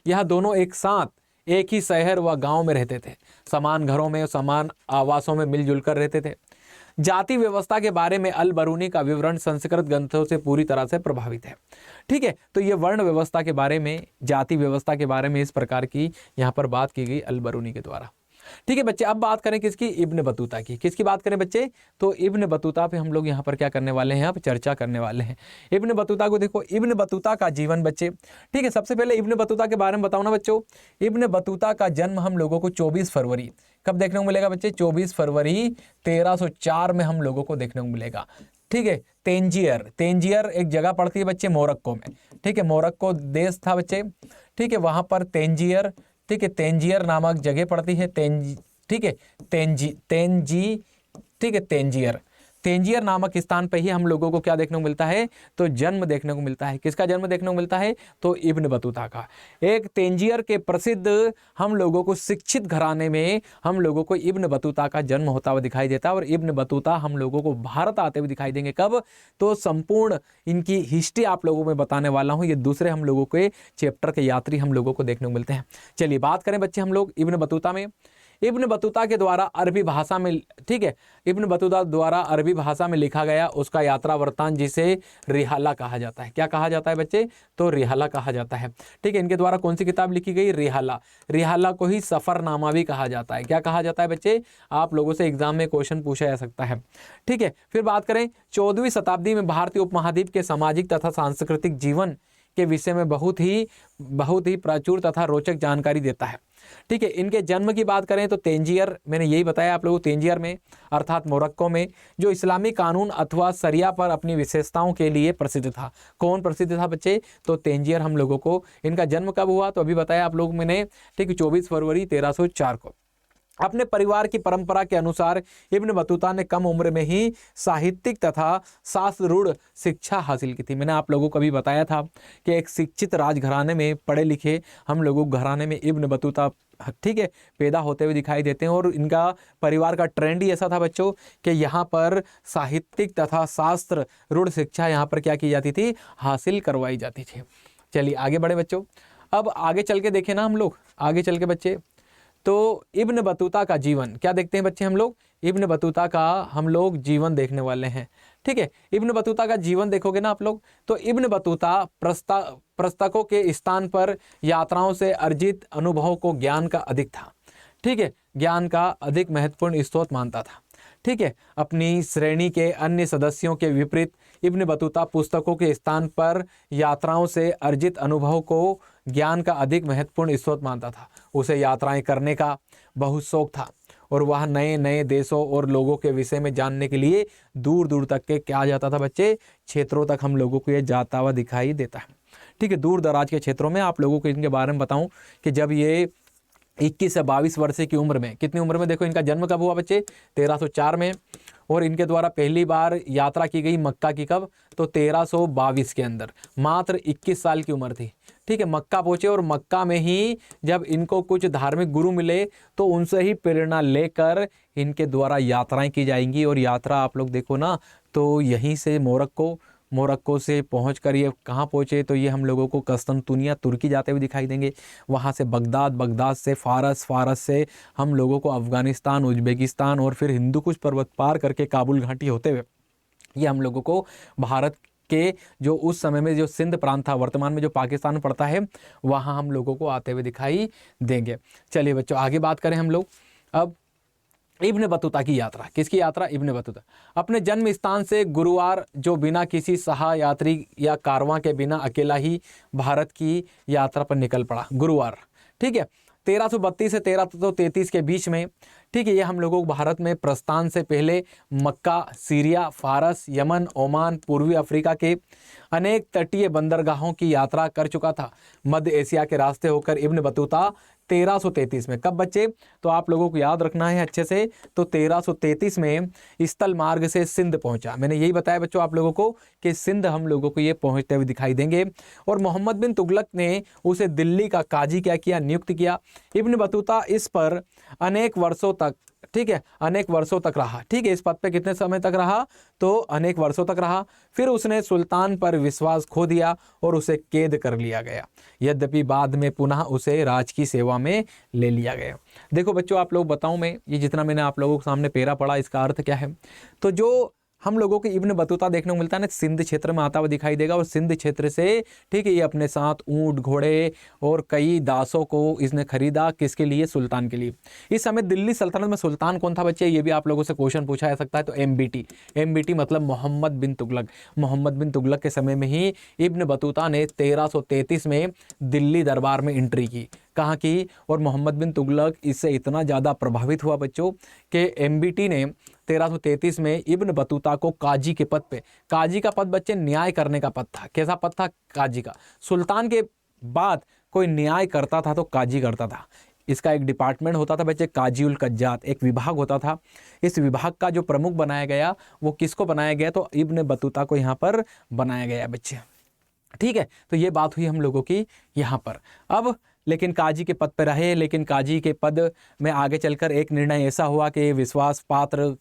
यह दोनों एक साथ एक ही शहर व गांव में रहते थे, समान घरों में समान आवासों में मिलजुल कर रहते थे। जाति व्यवस्था के बारे में अल बरूनी का विवरण संस्कृत ग्रंथों से पूरी तरह से प्रभावित है, ठीक है। तो ये वर्ण व्यवस्था के बारे में, जाति व्यवस्था के बारे में इस प्रकार की यहाँ पर बात की गई अल बरूनी के द्वारा, ठीक है बच्चे। अब बात करें किसकी, इब्न बतूता की। किसकी बात करें बच्चे, तो इब्न बतूता पे हम लोग यहाँ पर क्या करने वाले हैं, यहाँ पर चर्चा करने वाले हैं। इब्न बतूता को देखो, इब्न बतूता का जीवन बच्चे, ठीक है। सबसे पहले इब्न बतूता के बारे में बताओ ना बच्चों। इब्न बतूता का जन्म हम लोगों को 24 फरवरी कब देखने को मिलेगा बच्चे, 24 फरवरी 1304 में हम लोगों को देखने को मिलेगा, ठीक है। तेंजियर एक जगह पड़ती है बच्चे मोरक्को में, ठीक है। मोरक्को देश था बच्चे, ठीक है। वहां पर तेंजियर, ठीक है, तेंजियर नामक जगह पड़ती है, ठीक है, ठीक है, तेंजियर नामक स्थान पे ही हम लोगों को क्या देखने को मिलता है, तो जन्म देखने को मिलता है। किसका जन्म देखने को मिलता है, तो इब्न बतूता का। एक तेंजियर के प्रसिद्ध हम लोगों को शिक्षित घराने में हम लोगों को इब्न बतूता का जन्म होता हुआ दिखाई देता है। और इब्न बतूता हम लोगों को भारत आते हुए दिखाई देंगे कब, तो संपूर्ण इनकी हिस्ट्री आप लोगों में बताने वाला हूँ। ये दूसरे हम लोगों के चैप्टर के यात्री हम लोगों को देखने को मिलते हैं। चलिए बात करें बच्चे हम लोग इब्न बतूता में। इब्न बतूता के द्वारा अरबी भाषा में, ठीक है, इब्न बतूता द्वारा अरबी भाषा में लिखा गया उसका यात्रा वृत्तांत जिसे रिहाला कहा जाता है। क्या कहा जाता है बच्चे, तो रिहाला कहा जाता है, ठीक है। इनके द्वारा कौन सी किताब लिखी गई, रिहाला। रिहाला को ही सफरनामा भी कहा जाता है। क्या कहा जाता है बच्चे, आप लोगों से एग्जाम में क्वेश्चन पूछा जा सकता है, ठीक है। फिर बात करें 14वीं शताब्दी में भारतीय उपमहाद्वीप के सामाजिक तथा सांस्कृतिक जीवन के विषय में बहुत ही प्रचुर तथा रोचक जानकारी देता है, ठीक है। इनके जन्म की बात करें तो तेंजियर, मैंने यही बताया आप लोगों को, तेंजियर में अर्थात मोरक्को में, जो इस्लामी कानून अथवा शरिया पर अपनी विशेषताओं के लिए प्रसिद्ध था। कौन प्रसिद्ध था बच्चे, तो तेंजियर हम लोगों को। इनका जन्म कब हुआ, तो अभी बताया आप लोग मैंने, ठीक है, 24 फरवरी 1304 को। अपने परिवार की परंपरा के अनुसार इब्न बतूता ने कम उम्र में ही साहित्यिक तथा शास्त्ररूढ़ शिक्षा हासिल की थी। मैंने आप लोगों को अभी बताया था कि एक शिक्षित राजघराने में, पढ़े लिखे हम लोगों घराने में इब्न बतूता, ठीक है, पैदा होते हुए दिखाई देते हैं। और इनका परिवार का ट्रेंड ही ऐसा था बच्चों कि यहाँ पर साहित्यिक तथा शास्त्र रूढ़ शिक्षा यहाँ पर क्या की जाती थी, हासिल करवाई जाती थी। चलिए आगे बढ़े बच्चों। अब आगे चल के देखें ना हम लोग, आगे चल के बच्चे, तो इब्न बतूता का जीवन क्या देखते हैं बच्चे हम लोग, इब्न बतूता का हम लोग जीवन देखने वाले हैं, ठीक है। इब्न बतूता का जीवन देखोगे ना आप लोग, तो इब्न बतूता पुस्तकों के स्थान पर यात्राओं से अर्जित अनुभवों को ज्ञान का अधिक था, ठीक है, ज्ञान का अधिक महत्वपूर्ण स्रोत मानता था, ठीक है। अपनी श्रेणी के अन्य सदस्यों के विपरीत इब्न बतूता पुस्तकों के स्थान पर यात्राओं से अर्जित अनुभवों को ज्ञान का अधिक महत्वपूर्ण स्रोत मानता था। उसे यात्राएं करने का बहुत शौक था और वह नए नए देशों और लोगों के विषय में जानने के लिए दूर दूर तक के क्या जाता था बच्चे, क्षेत्रों तक हम लोगों को ये जाता हुआ दिखाई देता है। ठीक है, दूर दराज के क्षेत्रों में आप लोगों को इनके बारे में बताऊं कि जब ये 21 से 22 वर्ष की उम्र में, कितनी उम्र में, देखो इनका जन्म कब हुआ बच्चे, 1304 में, और इनके द्वारा पहली बार यात्रा की गई मक्का की कब, तो 1322 के अंदर, मात्र 21 साल की उम्र थी। ठीक है, मक्का पहुंचे और मक्का में ही जब इनको कुछ धार्मिक गुरु मिले तो उनसे ही प्रेरणा लेकर इनके द्वारा यात्राएं की जाएंगी। और यात्रा आप लोग देखो ना, तो यहीं से मोरक्को से पहुंचकर ये कहाँ पहुँचे, तो ये हम लोगों को कस्तंतुनिया तुर्की जाते हुए दिखाई देंगे। वहाँ से बगदाद से फारस से हम लोगों को अफ़गानिस्तान, उज़्बेकिस्तान और फिर हिंदू कुश पर्वत पार करके काबुल घाटी होते हुए ये हम लोगों को भारत के जो उस समय में जो सिंध प्रांत था, वर्तमान में जो पाकिस्तान पड़ता है, वहाँ हम लोगों को आते हुए दिखाई देंगे। चलिए बच्चों आगे बात करें हम लोग अब इब्न बतूता की यात्रा। किसकी यात्रा, इब्न बतूता। अपने जन्म स्थान से गुरुवार जो बिना किसी सहा यात्री या कारवां के बिना अकेला ही भारत की यात्रा पर निकल पड़ा, गुरुवार। ठीक है, 1332 से 1333 के बीच में। ठीक है, ये हम लोगों को भारत में प्रस्थान से पहले मक्का, सीरिया, फारस, यमन, ओमान, पूर्वी अफ्रीका के अनेक तटीय बंदरगाहों की यात्रा कर चुका था। मध्य एशिया के रास्ते होकर इब्न बतूता 1333 में, कब बच्चे, तो आप लोगों को याद रखना है अच्छे से, तो 1333 में स्थल मार्ग से सिंध पहुंचा। मैंने यही बताया बच्चों आप लोगों को कि सिंध हम लोगों को ये पहुंचते हुए दिखाई देंगे। और मोहम्मद बिन तुगलक ने उसे दिल्ली का काजी क्या किया, नियुक्त किया। इब्न बतूता इस पर अनेक वर्षों तक, ठीक है, अनेक वर्षों तक रहा। ठीक है, इस पद पे कितने समय तक रहा, तो अनेक वर्षों तक रहा। फिर उसने सुल्तान पर विश्वास खो दिया और उसे कैद कर लिया गया। यद्यपि बाद में पुनः उसे राज की सेवा में ले लिया गया। देखो बच्चों आप लोग बताऊं मैं, ये जितना मैंने आप लोगों के सामने पेरा पढ़ा इसका अर्थ क्या है, तो जो हम लोगों को इब्न बतूता देखने को मिलता है ना, सिंध क्षेत्र में आता हुआ दिखाई देगा। और सिंध क्षेत्र से, ठीक है, ये अपने साथ ऊंट, घोड़े और कई दासों को इसने खरीदा। किसके लिए, सुल्तान के लिए। इस समय दिल्ली सल्तनत में सुल्तान कौन था बच्चे, ये भी आप लोगों से क्वेश्चन पूछा जा सकता है। तो एमबीटी मतलब मोहम्मद बिन तुगलक। मोहम्मद बिन तुगलक के समय में ही इब्न बतूता ने 1333 में दिल्ली दरबार में एंट्री की। कहाँ की, और मोहम्मद बिन तुगलक इससे इतना ज़्यादा प्रभावित हुआ बच्चों कि एमबीटी ने 1333 में इब्न बतूता को काजी के पद पे, काजी का पद बच्चे न्याय करने का पद था। कैसा पद था, काजी का। सुल्तान के बाद कोई न्याय करता था तो काजी करता था। इसका एक डिपार्टमेंट होता था बच्चे, काजी उल कज्जात, एक विभाग होता था। इस विभाग का जो प्रमुख बनाया गया वो किसको बनाया गया, तो इब्न बतूता को यहाँ पर बनाया गया बच्चे। ठीक है, तो ये बात हुई हम लोगों की यहाँ पर। अब लेकिन काजी के पद पर रहे, लेकिन काजी के पद में आगे चलकर एक निर्णय ऐसा हुआ कि विश्वास पात्र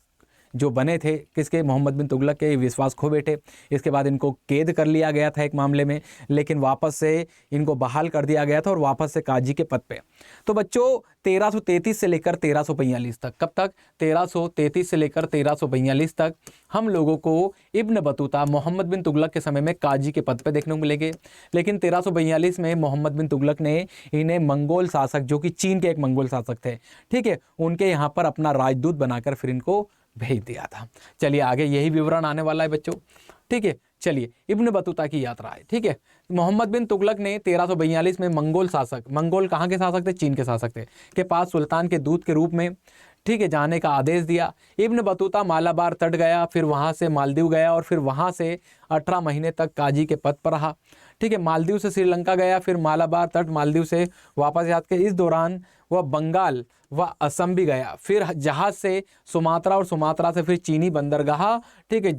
जो बने थे किसके, मोहम्मद बिन तुगलक के, विश्वास खो बैठे। इसके बाद इनको कैद कर लिया गया था एक मामले में, लेकिन वापस से इनको बहाल कर दिया गया था और वापस से काजी के पद पे। तो बच्चों 1333 से लेकर 1342 तक, कब तक, 1333 से लेकर 1342 तक हम लोगों को इब्न बतूता मोहम्मद बिन तुगलक के समय में काजी के पद पे देखने को मिलेंगे। लेकिन 1342 में मोहम्मद बिन तुगलक ने इन्हें मंगोल शासक, जो कि चीन के एक मंगोल शासक थे, ठीक है, उनके यहाँ पर अपना राजदूत बनाकर फिर इनको भेज दिया था। चलिए आगे यही विवरण आने वाला है बच्चों। ठीक है, चलिए इब्न बतूता की यात्रा है। ठीक है, मोहम्मद बिन तुगलक ने 1342 में मंगोल शासक, मंगोल कहाँ के शासक थे, चीन के शासक थे, के पास सुल्तान के दूत के रूप में, ठीक है, जाने का आदेश दिया। इब्न बतूता मालाबार तट गया, फिर वहाँ से मालदीव गया और फिर वहाँ से 18 महीने तक काजी के पद पर रहा। ठीक है, मालदीव से श्रीलंका गया, फिर मालाबार तट, मालदीव से वापस याद के। इस दौरान वह बंगाल व असम भी गया, फिर जहाज से सुमात्रा और सुमात्रा से फिर चीनी बंदरगाह, ठीक है,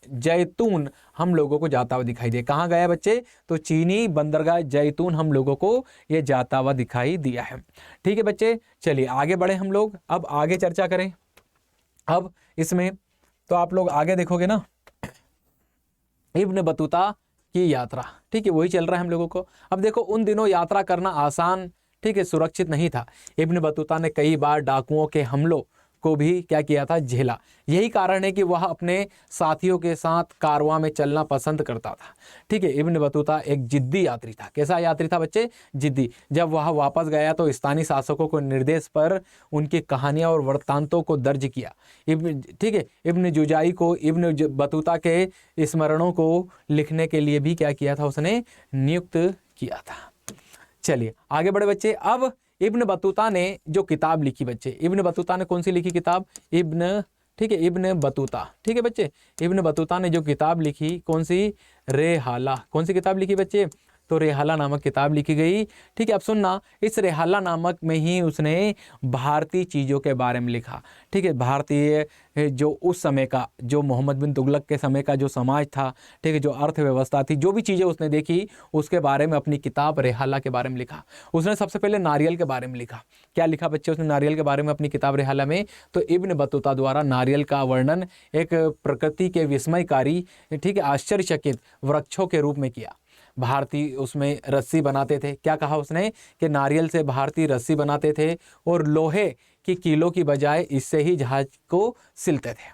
जैतून हम लोगों को जाता हुआ दिखाई दे। कहाँ गया बच्चे, तो चीनी बंदरगाह जैतून हम लोगों को ये जाता हुआ दिखाई दिया है। ठीक है बच्चे, चलिए आगे बढ़े हम लोग, अब आगे चर्चा करें। अब इसमें तो आप लोग आगे देखोगे ना, इब्न बतूता की यात्रा, ठीक है, वही चल रहा है हम लोगों को। अब देखो उन दिनों यात्रा करना आसान, ठीक है, सुरक्षित नहीं था। इब्न बतूता ने कई बार डाकुओं के हमलों को भी क्या किया था, झेला। यही कारण है कि वह अपने साथियों के साथ कारवां में चलना पसंद करता था। ठीक है, इब्न बतूता एक जिद्दी यात्री था। कैसा यात्री था बच्चे, जिद्दी। जब वह वापस गया तो स्थानीय शासकों को निर्देश पर उनकी कहानियां और वृत्तांतों को दर्ज किया। ठीक है, इब्न जुजाई को इब्न बतूता के स्मरणों को लिखने के लिए भी क्या किया था, उसने नियुक्त किया था। चलिए आगे बढ़े बच्चे। अब इब्न बतूता ने जो किताब लिखी बच्चे, इब्न बतूता ने कौन सी लिखी किताब, इब्न, ठीक है, इब्न बतूता, ठीक है बच्चे, इब्न बतूता ने जो किताब लिखी कौन सी, रेहाला, कौन सी किताब लिखी बच्चे, तो रेहाला नामक किताब लिखी गई। ठीक है, अब सुनना, इस रेहाला नामक में ही उसने भारतीय चीज़ों के बारे में लिखा। ठीक है, भारतीय जो उस समय का, जो मोहम्मद बिन तुगलक के समय का जो समाज था, ठीक है, जो अर्थव्यवस्था थी, जो भी चीज़ें उसने देखी उसके बारे में अपनी किताब रेहाला के बारे में लिखा। उसने सबसे पहले नारियल के बारे में लिखा। क्या लिखा बच्चे उसने नारियल के बारे में अपनी किताब रेहाला में, तो इब्न बतूता द्वारा नारियल का वर्णन एक प्रकृति के विस्मयकारी, ठीक है, आश्चर्यचकित वृक्षों के रूप में किया। भारतीय उसमें रस्सी बनाते थे। क्या कहा उसने कि नारियल से भारतीय रस्सी बनाते थे और लोहे की कीलों की बजाय इससे ही जहाज को सिलते थे।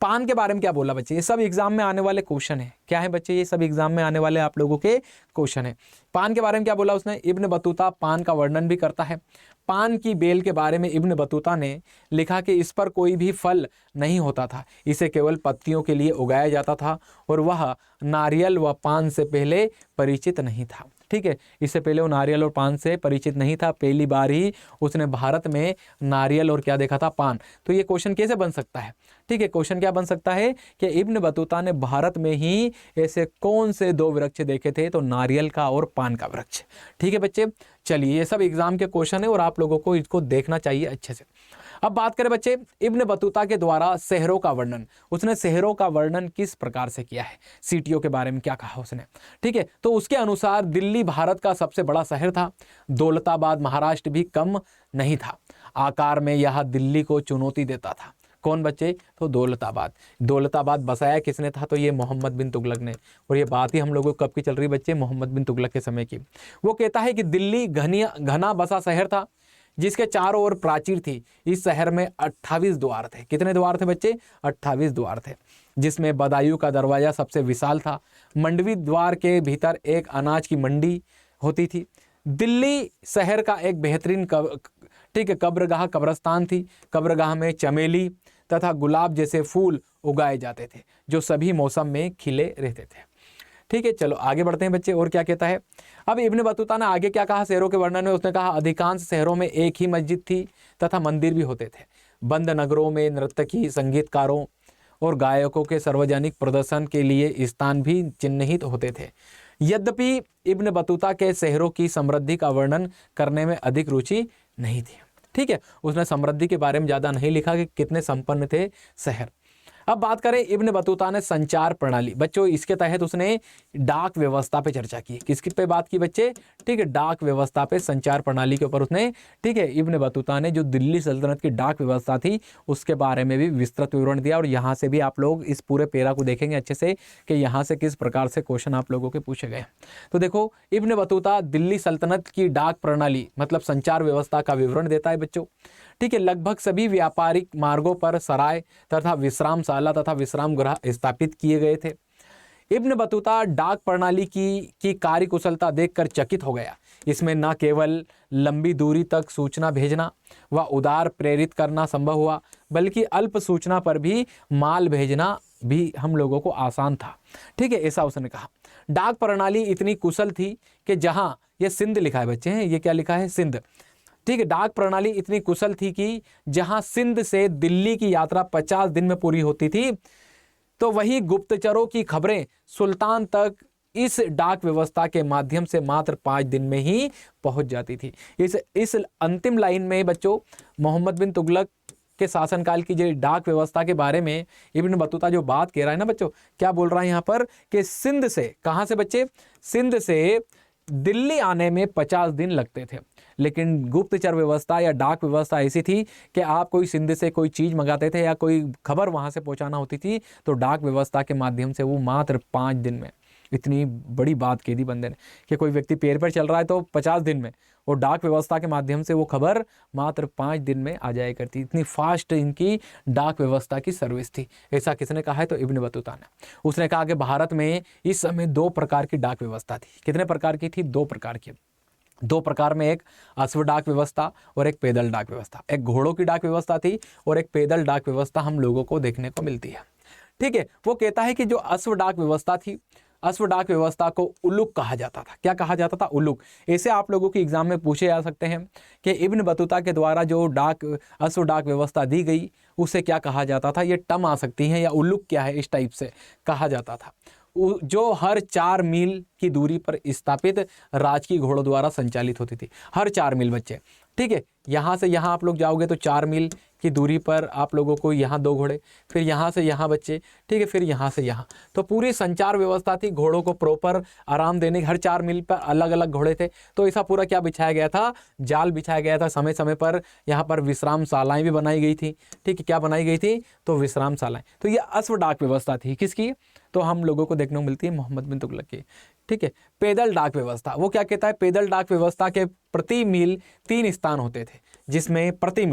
पान के बारे में क्या बोला बच्चे, ये सब एग्जाम में आने वाले क्वेश्चन है। क्या है बच्चे, ये सब एग्जाम में आने वाले आप लोगों के क्वेश्चन है। पान के बारे में क्या बोला उसने, इब्न बतूता पान का वर्णन भी करता है। पान की बेल के बारे में इब्न बतूता ने लिखा कि इस पर कोई भी फल नहीं होता था, इसे केवल पत्तियों के लिए उगाया जाता था और वह नारियल व पान से पहले परिचित नहीं था। ठीक है, इससे पहले वो नारियल और पान से परिचित नहीं था। पहली बार ही उसने भारत में नारियल और क्या देखा था, पान। तो ये क्वेश्चन कैसे बन सकता है, ठीक है, क्वेश्चन क्या बन सकता है कि इब्न बतूता ने भारत में ही ऐसे कौन से दो वृक्ष देखे थे, तो नारियल का और पान का वृक्ष। ठीक है बच्चे, चलिए ये सब एग्जाम के क्वेश्चन है और आप लोगों को इसको देखना चाहिए अच्छे से। अब बात करें बच्चे इब्न बतूता के द्वारा शहरों का वर्णन, उसने शहरों का वर्णन किस प्रकार से किया है, सिटियों के बारे में क्या कहा उसने। ठीक है, तो उसके अनुसार दिल्ली भारत का सबसे बड़ा शहर था, दौलताबाद महाराष्ट्र भी कम नहीं था। आकार में यह दिल्ली को चुनौती देता था। कौन बच्चे, तो दौलताबाद। दौलताबाद बसाया किसने था, तो ये मोहम्मद बिन तुगलक ने। और ये बात ही हम लोगों को कब की चल रही बच्चे, मोहम्मद बिन तुगलक के समय की। वो कहता है कि दिल्ली घना बसा शहर था जिसके चारों ओर प्राचीर थी। इस शहर में 28 द्वार थे। कितने द्वार थे बच्चे, 28 द्वार थे, जिसमें बदायूं का दरवाजा सबसे विशाल था। मंडवी द्वार के भीतर एक अनाज की मंडी होती थी। दिल्ली शहर का एक बेहतरीन ठीक है कब्रगाह कब्रस्तान थी। कब्रगाह में चमेली तथा गुलाब जैसे फूल उगाए जाते थे जो सभी मौसम में खिले रहते थे। ठीक है, चलो आगे बढ़ते हैं बच्चे। और क्या कहता है, अब इब्न बतूता ने आगे क्या कहा शहरों के वर्णन में, उसने कहा अधिकांश शहरों में एक ही मस्जिद थी तथा मंदिर भी होते थे। बंद नगरों में नर्तकी, संगीतकारों और गायकों के सार्वजनिक प्रदर्शन के लिए स्थान भी चिन्हित होते थे। यद्यपि इब्न बतूता के शहरों की समृद्धि का वर्णन करने में अधिक रुचि नहीं थी। ठीक है, उसने समृद्धि के बारे में ज़्यादा नहीं लिखा कि कितने संपन्न थे शहर। अब बात करें इब्न बतूता ने संचार प्रणाली, बच्चों इसके तहत उसने डाक व्यवस्था पे चर्चा की। किसकी पे बात की बच्चे, ठीक है, डाक व्यवस्था पे, संचार प्रणाली के ऊपर उसने, ठीक है, इब्न बतूता ने जो दिल्ली सल्तनत की डाक व्यवस्था थी उसके बारे में भी विस्तृत विवरण दिया। और यहाँ से भी आप लोग इस पूरे पेरा को देखेंगे अच्छे से कि यहाँ से किस प्रकार से क्वेश्चन आप लोगों के पूछे गए। तो देखो इब्न बतूता दिल्ली सल्तनत की डाक प्रणाली मतलब संचार व्यवस्था का विवरण देता है बच्चों। ठीक है, लगभग सभी व्यापारिक मार्गों पर सराय तथा विश्रामशाला तथा विश्राम गृह स्थापित किए गए थे। इब्न बतूता डाक प्रणाली की कार्यकुशलता देखकर चकित हो गया। इसमें न केवल लंबी दूरी तक सूचना भेजना व उदार प्रेरित करना संभव हुआ, बल्कि अल्प सूचना पर भी माल भेजना भी हम लोगों को आसान था। ठीक है, ऐसा उसने कहा। डाक प्रणाली इतनी कुशल थी कि जहाँ ये सिंध लिखा है बच्चे हैं, ये क्या लिखा है, सिंध। ठीक है, डाक प्रणाली इतनी कुशल थी कि जहां सिंध से दिल्ली की यात्रा 50 दिन में पूरी होती थी, तो वही गुप्तचरों की खबरें सुल्तान तक इस डाक व्यवस्था के माध्यम से मात्र 5 दिन में ही पहुंच जाती थी। इस अंतिम लाइन में बच्चों मोहम्मद बिन तुगलक के शासनकाल की जो डाक व्यवस्था के बारे में इब्न बतूता जो बात कह रहा है ना बच्चों, क्या बोल रहा है यहाँ पर कि सिंध से, कहाँ से बच्चे, सिंध से दिल्ली आने में 50 दिन लगते थे। लेकिन गुप्तचर व्यवस्था या डाक व्यवस्था ऐसी थी कि आप कोई सिंध से कोई चीज़ मंगाते थे या कोई खबर वहाँ से पहुँचाना होती थी तो डाक व्यवस्था के माध्यम से वो मात्र 5 दिन में, इतनी बड़ी बात कह दी बंदे ने कि कोई व्यक्ति पैर पर चल रहा है तो 50 दिन में, और डाक व्यवस्था के माध्यम से वो खबर मात्र 5 दिन में आ जाया करती। इतनी फास्ट इनकी डाक व्यवस्था की सर्विस थी। ऐसा किसने कहा है, तो इब्न बतूता ने। उसने कहा कि भारत में इस समय 2 प्रकार की डाक व्यवस्था थी। कितने प्रकार की थी, 2 प्रकार की। 2 प्रकार में एक अश्व डाक व्यवस्था और एक पैदल डाक व्यवस्था। एक घोड़ों की डाक व्यवस्था थी और एक पैदल डाक व्यवस्था हम लोगों को देखने को मिलती है। ठीक है, वो कहता है कि जो अश्व डाक व्यवस्था थी, अश्वडाक व्यवस्था को उलुक कहा जाता था। क्या कहा जाता था? उलुक। ऐसे आप लोगों के एग्जाम में पूछे जा सकते हैं कि इब्न बतूता के द्वारा जो अश्वडाक व्यवस्था दी गई उसे क्या कहा जाता था। ये टर्म आ सकती है, या उलुक क्या है, इस टाइप से कहा जाता था। जो हर 4 मील की दूरी पर स्थापित राजकीय घोड़ों द्वारा संचालित होती थी। हर 4 मील बच्चे, ठीक है, यहाँ से यहाँ आप लोग जाओगे तो 4 मील की दूरी पर आप लोगों को यहाँ 2 घोड़े, फिर यहाँ से यहाँ बच्चे, ठीक है, फिर यहाँ से यहाँ। तो पूरी संचार व्यवस्था थी, घोड़ों को प्रॉपर आराम देने, हर 4 मील पर अलग अलग घोड़े थे। तो ऐसा पूरा क्या बिछाया गया था? जाल बिछाया गया था। समय समय पर यहाँ पर विश्रामशालाएं भी बनाई गई थी, ठीक है, क्या बनाई गई थी? तो विश्रामशालाएं। तो ये अश्वडाक व्यवस्था थी, किसकी? तो हम लोगों को देखने को मिलती है मोहम्मद बिन तुगलक की, ठीक है। पैदल डाक व्यवस्था, वो क्या कहता है? पैदल डाक व्यवस्था के प्रति मील 3 स्थान होते थे, जिसमें प्रति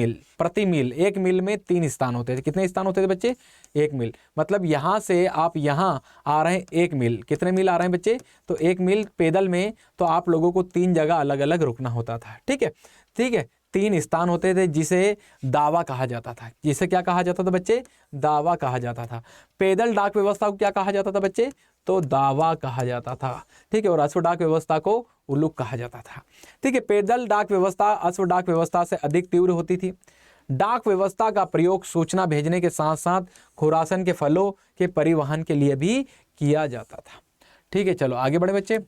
मील 1 मील में 3 स्थान होते थे। कितने स्थान होते थे बच्चे? 1 मील। मतलब यहाँ से आप यहाँ आ रहे हैं 1 मील, कितने मील आ रहे हैं बच्चे? तो 1 मील पैदल में, तो आप लोगों को 3 जगह अलग अलग रुकना होता था, ठीक है, ठीक है। 3 स्थान होते थे, जिसे दावा कहा जाता था। जिसे क्या कहा जाता था बच्चे? दावा कहा जाता था। पैदल डाक व्यवस्था को क्या कहा जाता था बच्चे? तो दावा कहा जाता था, ठीक है। और अश्वडाक व्यवस्था को उलुक कहा जाता था, ठीक है। पैदल डाक व्यवस्था अश्वडाक व्यवस्था से अधिक तीव्र होती थी। डाक व्यवस्था का प्रयोग सूचना भेजने के साथ साथ खुरासन के फलों के परिवहन के लिए भी किया जाता था, ठीक है। चलो आगे बढ़े बच्चे।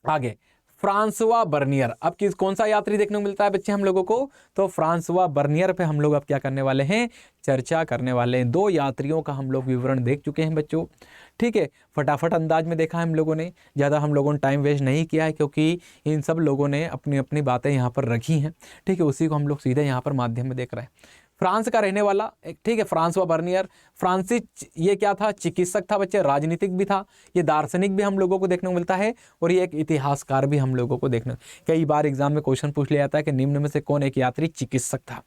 आगे फ्रांसवा बर्नियर। अब कौन सा यात्री देखने को मिलता है बच्चे हम लोगों को? तो फ्रांसवा बर्नियर पे हम लोग अब क्या करने वाले हैं? चर्चा करने वाले हैं। 2 यात्रियों का हम लोग विवरण देख चुके हैं बच्चों, ठीक है। फटाफट अंदाज में देखा है हम लोगों ने, ज़्यादा हम लोगों ने टाइम वेस्ट नहीं किया है, क्योंकि इन सब लोगों ने अपनी अपनी बातें यहाँ पर रखी हैं, ठीक है। उसी को हम लोग सीधे यहाँ पर माध्यम में देख रहे हैं। फ्रांस का रहने वाला, ठीक है, फ्रांसवा बर्नियर। फ्रांसीस, ये क्या था? चिकित्सक था बच्चे, राजनीतिक भी था, ये दार्शनिक भी हम लोगों को देखने को मिलता है, और ये एक इतिहासकार भी हम लोगों को देखने। कई बार एग्जाम में क्वेश्चन पूछ लिया जाता है कि निम्न में से कौन एक यात्री चिकित्सक था,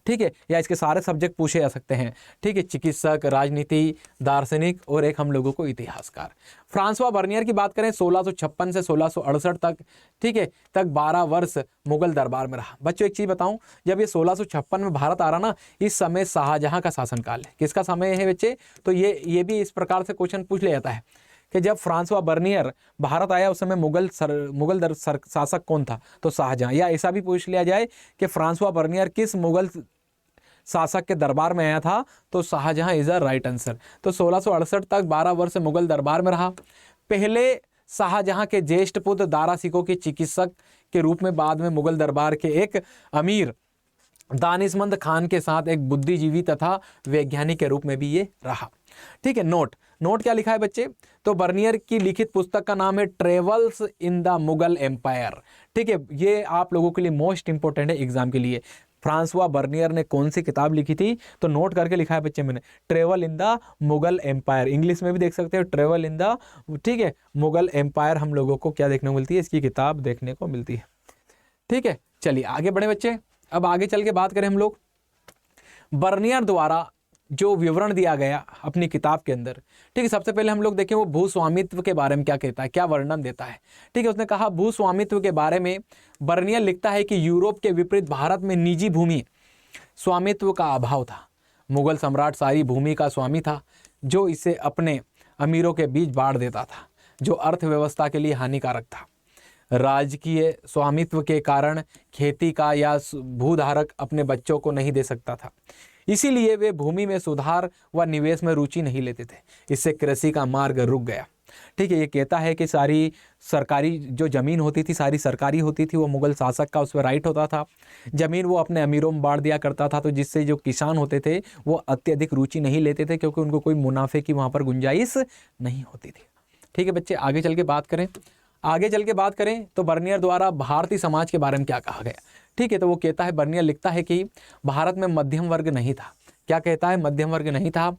ठीक है, या इसके सारे सब्जेक्ट पूछे जा सकते हैं, ठीक है। चिकित्सक, राजनीति, दार्शनिक, और एक हम लोगों को इतिहासकार। फ्रांसवा बर्नियर की बात करें 1656 से 1668 तक, ठीक है, तक 12 वर्ष मुगल दरबार में रहा। बच्चों एक चीज बताऊं, जब ये 1656 में भारत आ रहा ना, इस समय शाहजहां का शासनकाल है। किसका समय है बच्चे? तो ये भी इस प्रकार से क्वेश्चन पूछ लिया जाता है कि जब फ्रांसवा बर्नियर भारत आया उस समय मुगल शासक कौन था? तो शाहजहां। या ऐसा भी पूछ लिया जाए कि फ्रांसवा बर्नियर किस मुगल शासक के दरबार में आया था? तो Shahjahan is a right answer. तो 1668 तक 12 वर्ष मुगल दरबार में रहा। पहले शाहजहां के ज्येष्ठ पुत्र दारा सिकों के चिकित्सक के रूप में, बाद में मुगल दरबार के एक अमीर दानिशमंद खान के साथ एक बुद्धिजीवी तथा वैज्ञानिक के रूप में भी ये रहा, ठीक है। नोट क्या लिखा है बच्चे? तो बर्नियर की लिखित पुस्तक का नाम है Travels in the Mughal Empire, ठीक है। ये आप लोगों के लिए मोस्ट इंपोर्टेंट है एग्जाम के लिए। फ्रांसवा बर्नियर ने कौन सी किताब लिखी थी? तो नोट करके लिखा है बच्चे मैंने, Travel in the Mughal Empire. English में भी देख सकते हो, ट्रेवल इन द, ठीक है, मुगल एम्पायर हम लोगों को क्या देखने को मिलती है? इसकी किताब देखने को मिलती है, ठीक है। चलिए आगे बढ़े बच्चे। अब आगे चल के बात करें हम लोग बर्नियर द्वारा जो विवरण दिया गया अपनी किताब के अंदर, ठीक है। सबसे पहले हम लोग देखें वो भूस्वामित्व के बारे में क्या कहता है, क्या वर्णन देता है, ठीक है। उसने कहा भूस्वामित्व के बारे में बर्नियर लिखता है कि यूरोप के विपरीत भारत में निजी भूमि स्वामित्व का अभाव था। मुगल सम्राट सारी भूमि का स्वामी था, जो इसे अपने अमीरों के बीच बांट देता था, जो अर्थव्यवस्था के लिए हानिकारक था। राजकीय स्वामित्व के कारण खेती का या भूधारक अपने बच्चों को नहीं दे सकता था, इसीलिए वे भूमि में सुधार व निवेश में रुचि नहीं लेते थे। इससे कृषि का मार्ग रुक गया, ठीक है। ये कहता है कि सारी सरकारी जो ज़मीन होती थी सारी सरकारी होती थी, वो मुगल शासक का उस पर राइट होता था। ज़मीन वो अपने अमीरों में बांट दिया करता था, तो जिससे जो किसान होते थे वो अत्यधिक रुचि नहीं लेते थे, क्योंकि उनको कोई मुनाफे की वहाँ पर गुंजाइश नहीं होती थी, ठीक है बच्चे। आगे चल के बात करें तो बर्नियर द्वारा भारतीय समाज के बारे में क्या कहा गया, ठीक है। तो वो कहता है, बर्नियर लिखता है कि भारत में मध्यम वर्ग नहीं था। क्या कहता है? मध्यम वर्ग नहीं था।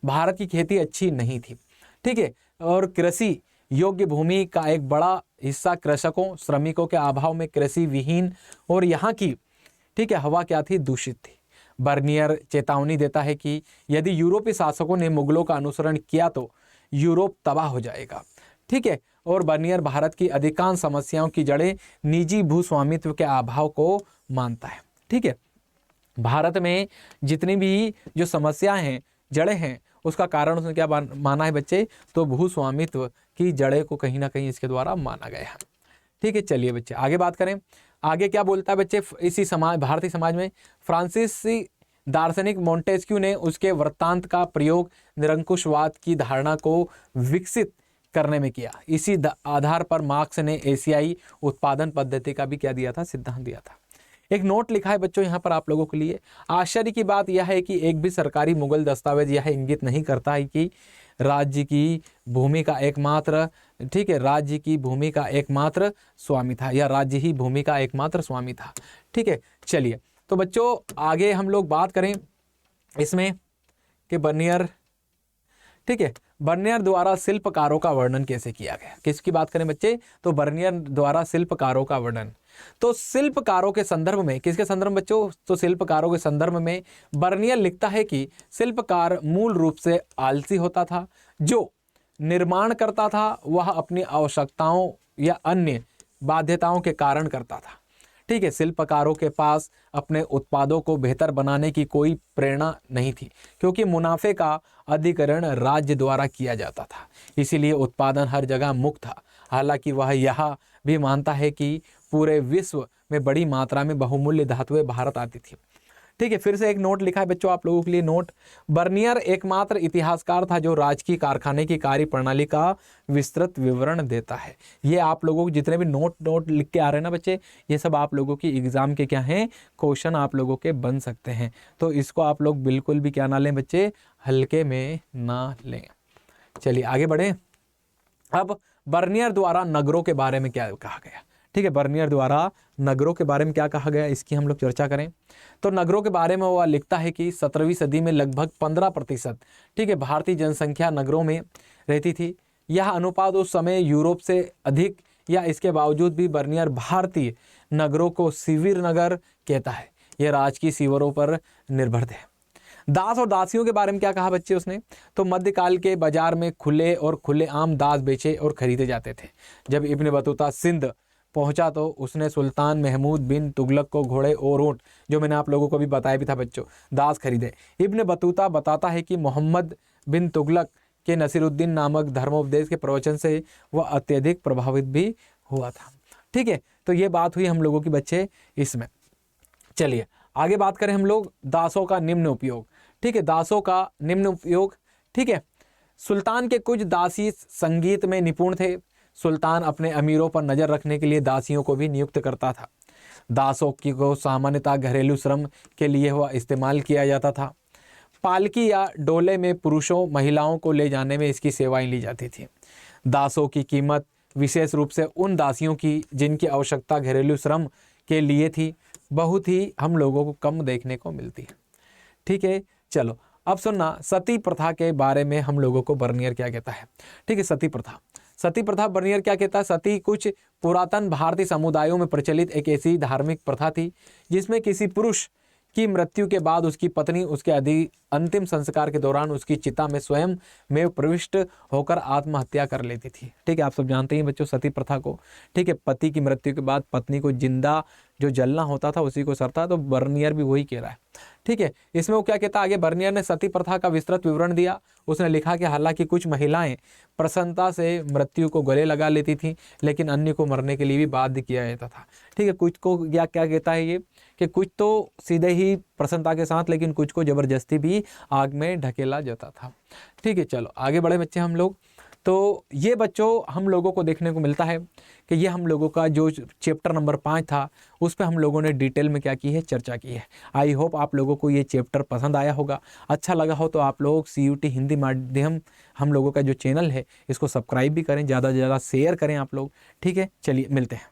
भारत की खेती अच्छी नहीं थी, ठीक है। और कृषि योग्य भूमि का एक बड़ा हिस्सा कृषकों, श्रमिकों के अभाव में कृषि विहीन, और यहाँ की, ठीक है, हवा क्या थी? दूषित थी। बर्नियर चेतावनी देता है कि यदि यूरोपीय शासकों ने मुगलों का अनुसरण किया तो यूरोप तबाह हो जाएगा, ठीक है। और बर्नियर भारत की अधिकांश समस्याओं की जड़ें निजी भूस्वामित्व के अभाव को मानता है, ठीक है। भारत में जितनी भी जो समस्याएं हैं, जड़ें हैं, उसका कारण उसने क्या माना है बच्चे, तो भूस्वामित्व की जड़ें को कहीं ना कहीं इसके द्वारा माना गया है। ठीक है, चलिए बच्चे आगे बात करें। आगे क्या बोलता है बच्चे, इसी समाज, भारतीय समाज में फ्रांसीसी दार्शनिक मोंटेस्क्यू ने उसके वृत्तांत का प्रयोग निरंकुशवाद की धारणा को विकसित करने में किया। इसी आधार पर मार्क्स ने एशियाई उत्पादन पद्धति का भी क्या दिया था, सिद्धांत दिया था। एक नोट लिखा है बच्चों यहाँ पर आप लोगों के लिए। आश्चर्य की बात यह है कि एक भी सरकारी मुगल दस्तावेज यह इंगित नहीं करता है कि राज्य की भूमि का एकमात्र, ठीक है, राज्य की भूमि का एकमात्र स्वामी था, या राज्य ही भूमि का एकमात्र स्वामी था। ठीक है, चलिए तो बच्चों आगे हम लोग बात करें इसमें कि बर्नियर, ठीक है, बर्नियर द्वारा शिल्पकारों का वर्णन कैसे किया गया। किसकी बात करें बच्चे, तो बर्नियर द्वारा शिल्पकारों का वर्णन। तो शिल्पकारों के संदर्भ में, किसके संदर्भ में बच्चों, तो शिल्पकारों के संदर्भ में बर्नियर लिखता है कि शिल्पकार मूल रूप से आलसी होता था। जो निर्माण करता था वह अपनी आवश्यकताओं या अन्य बाध्यताओं के कारण करता था। ठीक है, शिल्पकारों के पास अपने उत्पादों को बेहतर बनाने की कोई प्रेरणा नहीं थी, क्योंकि मुनाफे का अधिकरण राज्य द्वारा किया जाता था, इसीलिए उत्पादन हर जगह मुक्त था। हालांकि वह यह भी मानता है कि पूरे विश्व में बड़ी मात्रा में बहुमूल्य धातुएं भारत आती थी। ठीक है, फिर से एक नोट लिखा है बच्चों आप लोगों के लिए नोट। बर्नियर एकमात्र इतिहासकार था जो राजकीय कारखाने की कार्य प्रणाली का विस्तृत विवरण देता है। ये आप लोगों को जितने भी नोट लिख के आ रहे हैं ना बच्चे, ये सब आप लोगों की एग्जाम के क्या हैं, क्वेश्चन आप लोगों के बन सकते हैं। तो इसको आप लोग बिल्कुल भी क्या ना लें बच्चे, हल्के में ना लें। चलिए आगे बढ़े। अब बर्नियर द्वारा नगरों के बारे में क्या कहा गया। ठीक है, बर्नियर द्वारा नगरों के बारे में क्या कहा गया, इसकी हम लोग चर्चा करें। तो नगरों के बारे में वह लिखता है कि 17वीं सदी में लगभग 15%, ठीक है, भारतीय जनसंख्या नगरों में रहती थी। यह अनुपात उस समय यूरोप से अधिक, या इसके बावजूद भी बर्नियर भारतीय नगरों को शिविर नगर कहता है। यह राजकीय शिविरों पर निर्भर थे। दास और दासियों के बारे में क्या कहा बच्चे उसने, तो मध्यकाल के बाजार में खुले और खुलेआम दास बेचे और खरीदे जाते थे। जब इब्न बतूता सिंध पहुंचा तो उसने सुल्तान महमूद बिन तुगलक को घोड़े और ऊंट, जो मैंने आप लोगों को भी बताया भी था बच्चों, दास खरीदे। इब्न बतूता बताता है कि मोहम्मद बिन तुगलक के नसीरुद्दीन नामक धर्मोपदेश के प्रवचन से वह अत्यधिक प्रभावित भी हुआ था। ठीक है, तो ये बात हुई हम लोगों की बच्चे इसमें। चलिए आगे बात करें हम लोग दासों का निम्न उपयोग। ठीक है, दासों का निम्न उपयोग। ठीक है, सुल्तान के कुछ दासी संगीत में निपुण थे। सुल्तान अपने अमीरों पर नजर रखने के लिए दासियों को भी नियुक्त करता था। दासों की को सामान्यतः घरेलू श्रम के लिए वह इस्तेमाल किया जाता था। पालकी या डोले में पुरुषों महिलाओं को ले जाने में इसकी सेवाएं ली जाती थी। दासों की कीमत विशेष रूप से उन दासियों की जिनकी आवश्यकता घरेलू श्रम के लिए थी, बहुत ही हम लोगों को कम देखने को मिलती है। ठीक है, चलो अब सुनना सती प्रथा के बारे में हम लोगों को बर्नियर क्या कहता है। ठीक है, सती प्रथा, सती प्रथा बर्नियर क्या कहता है, सती कुछ पुरातन भारतीय समुदायों में प्रचलित एक ऐसी धार्मिक प्रथा थी जिसमें किसी पुरुष की मृत्यु के बाद उसकी पत्नी उसके अंतिम संस्कार के दौरान उसकी चिता में स्वयं में प्रविष्ट होकर आत्महत्या कर लेती थी। ठीक है, आप सब जानते हैं बच्चों सती प्रथा को। ठीक है, पति की मृत्यु के बाद पत्नी को जिंदा जो जलना होता था उसी को सरता, तो बर्नियर भी वही कह रहा है। ठीक है, इसमें वो क्या कहता है आगे, बर्नियर ने सती प्रथा का विस्तृत विवरण दिया। उसने लिखा कि हालांकि कुछ महिलाएं प्रसन्नता से मृत्यु को गले लगा लेती थीं, लेकिन अन्य को मरने के लिए भी बाध्य किया जाता था। ठीक है, कुछ को क्या कहता है ये कि कुछ तो सीधे ही प्रसन्नता के साथ, लेकिन कुछ को जबरदस्ती भी आग में ढकेला जाता था। ठीक है, चलो आगे बढ़े बच्चे हम लोग। तो ये बच्चों हम लोगों को देखने को मिलता है कि ये हम लोगों का जो चैप्टर नंबर 5 था उस पर हम लोगों ने डिटेल में क्या की है, चर्चा की है। आई होप आप लोगों को ये चैप्टर पसंद आया होगा। अच्छा लगा हो तो आप लोग CUT हिंदी माध्यम हम लोगों का जो चैनल है इसको सब्सक्राइब भी करें, ज़्यादा से ज़्यादा शेयर करें आप लोग। ठीक है, चलिए मिलते हैं।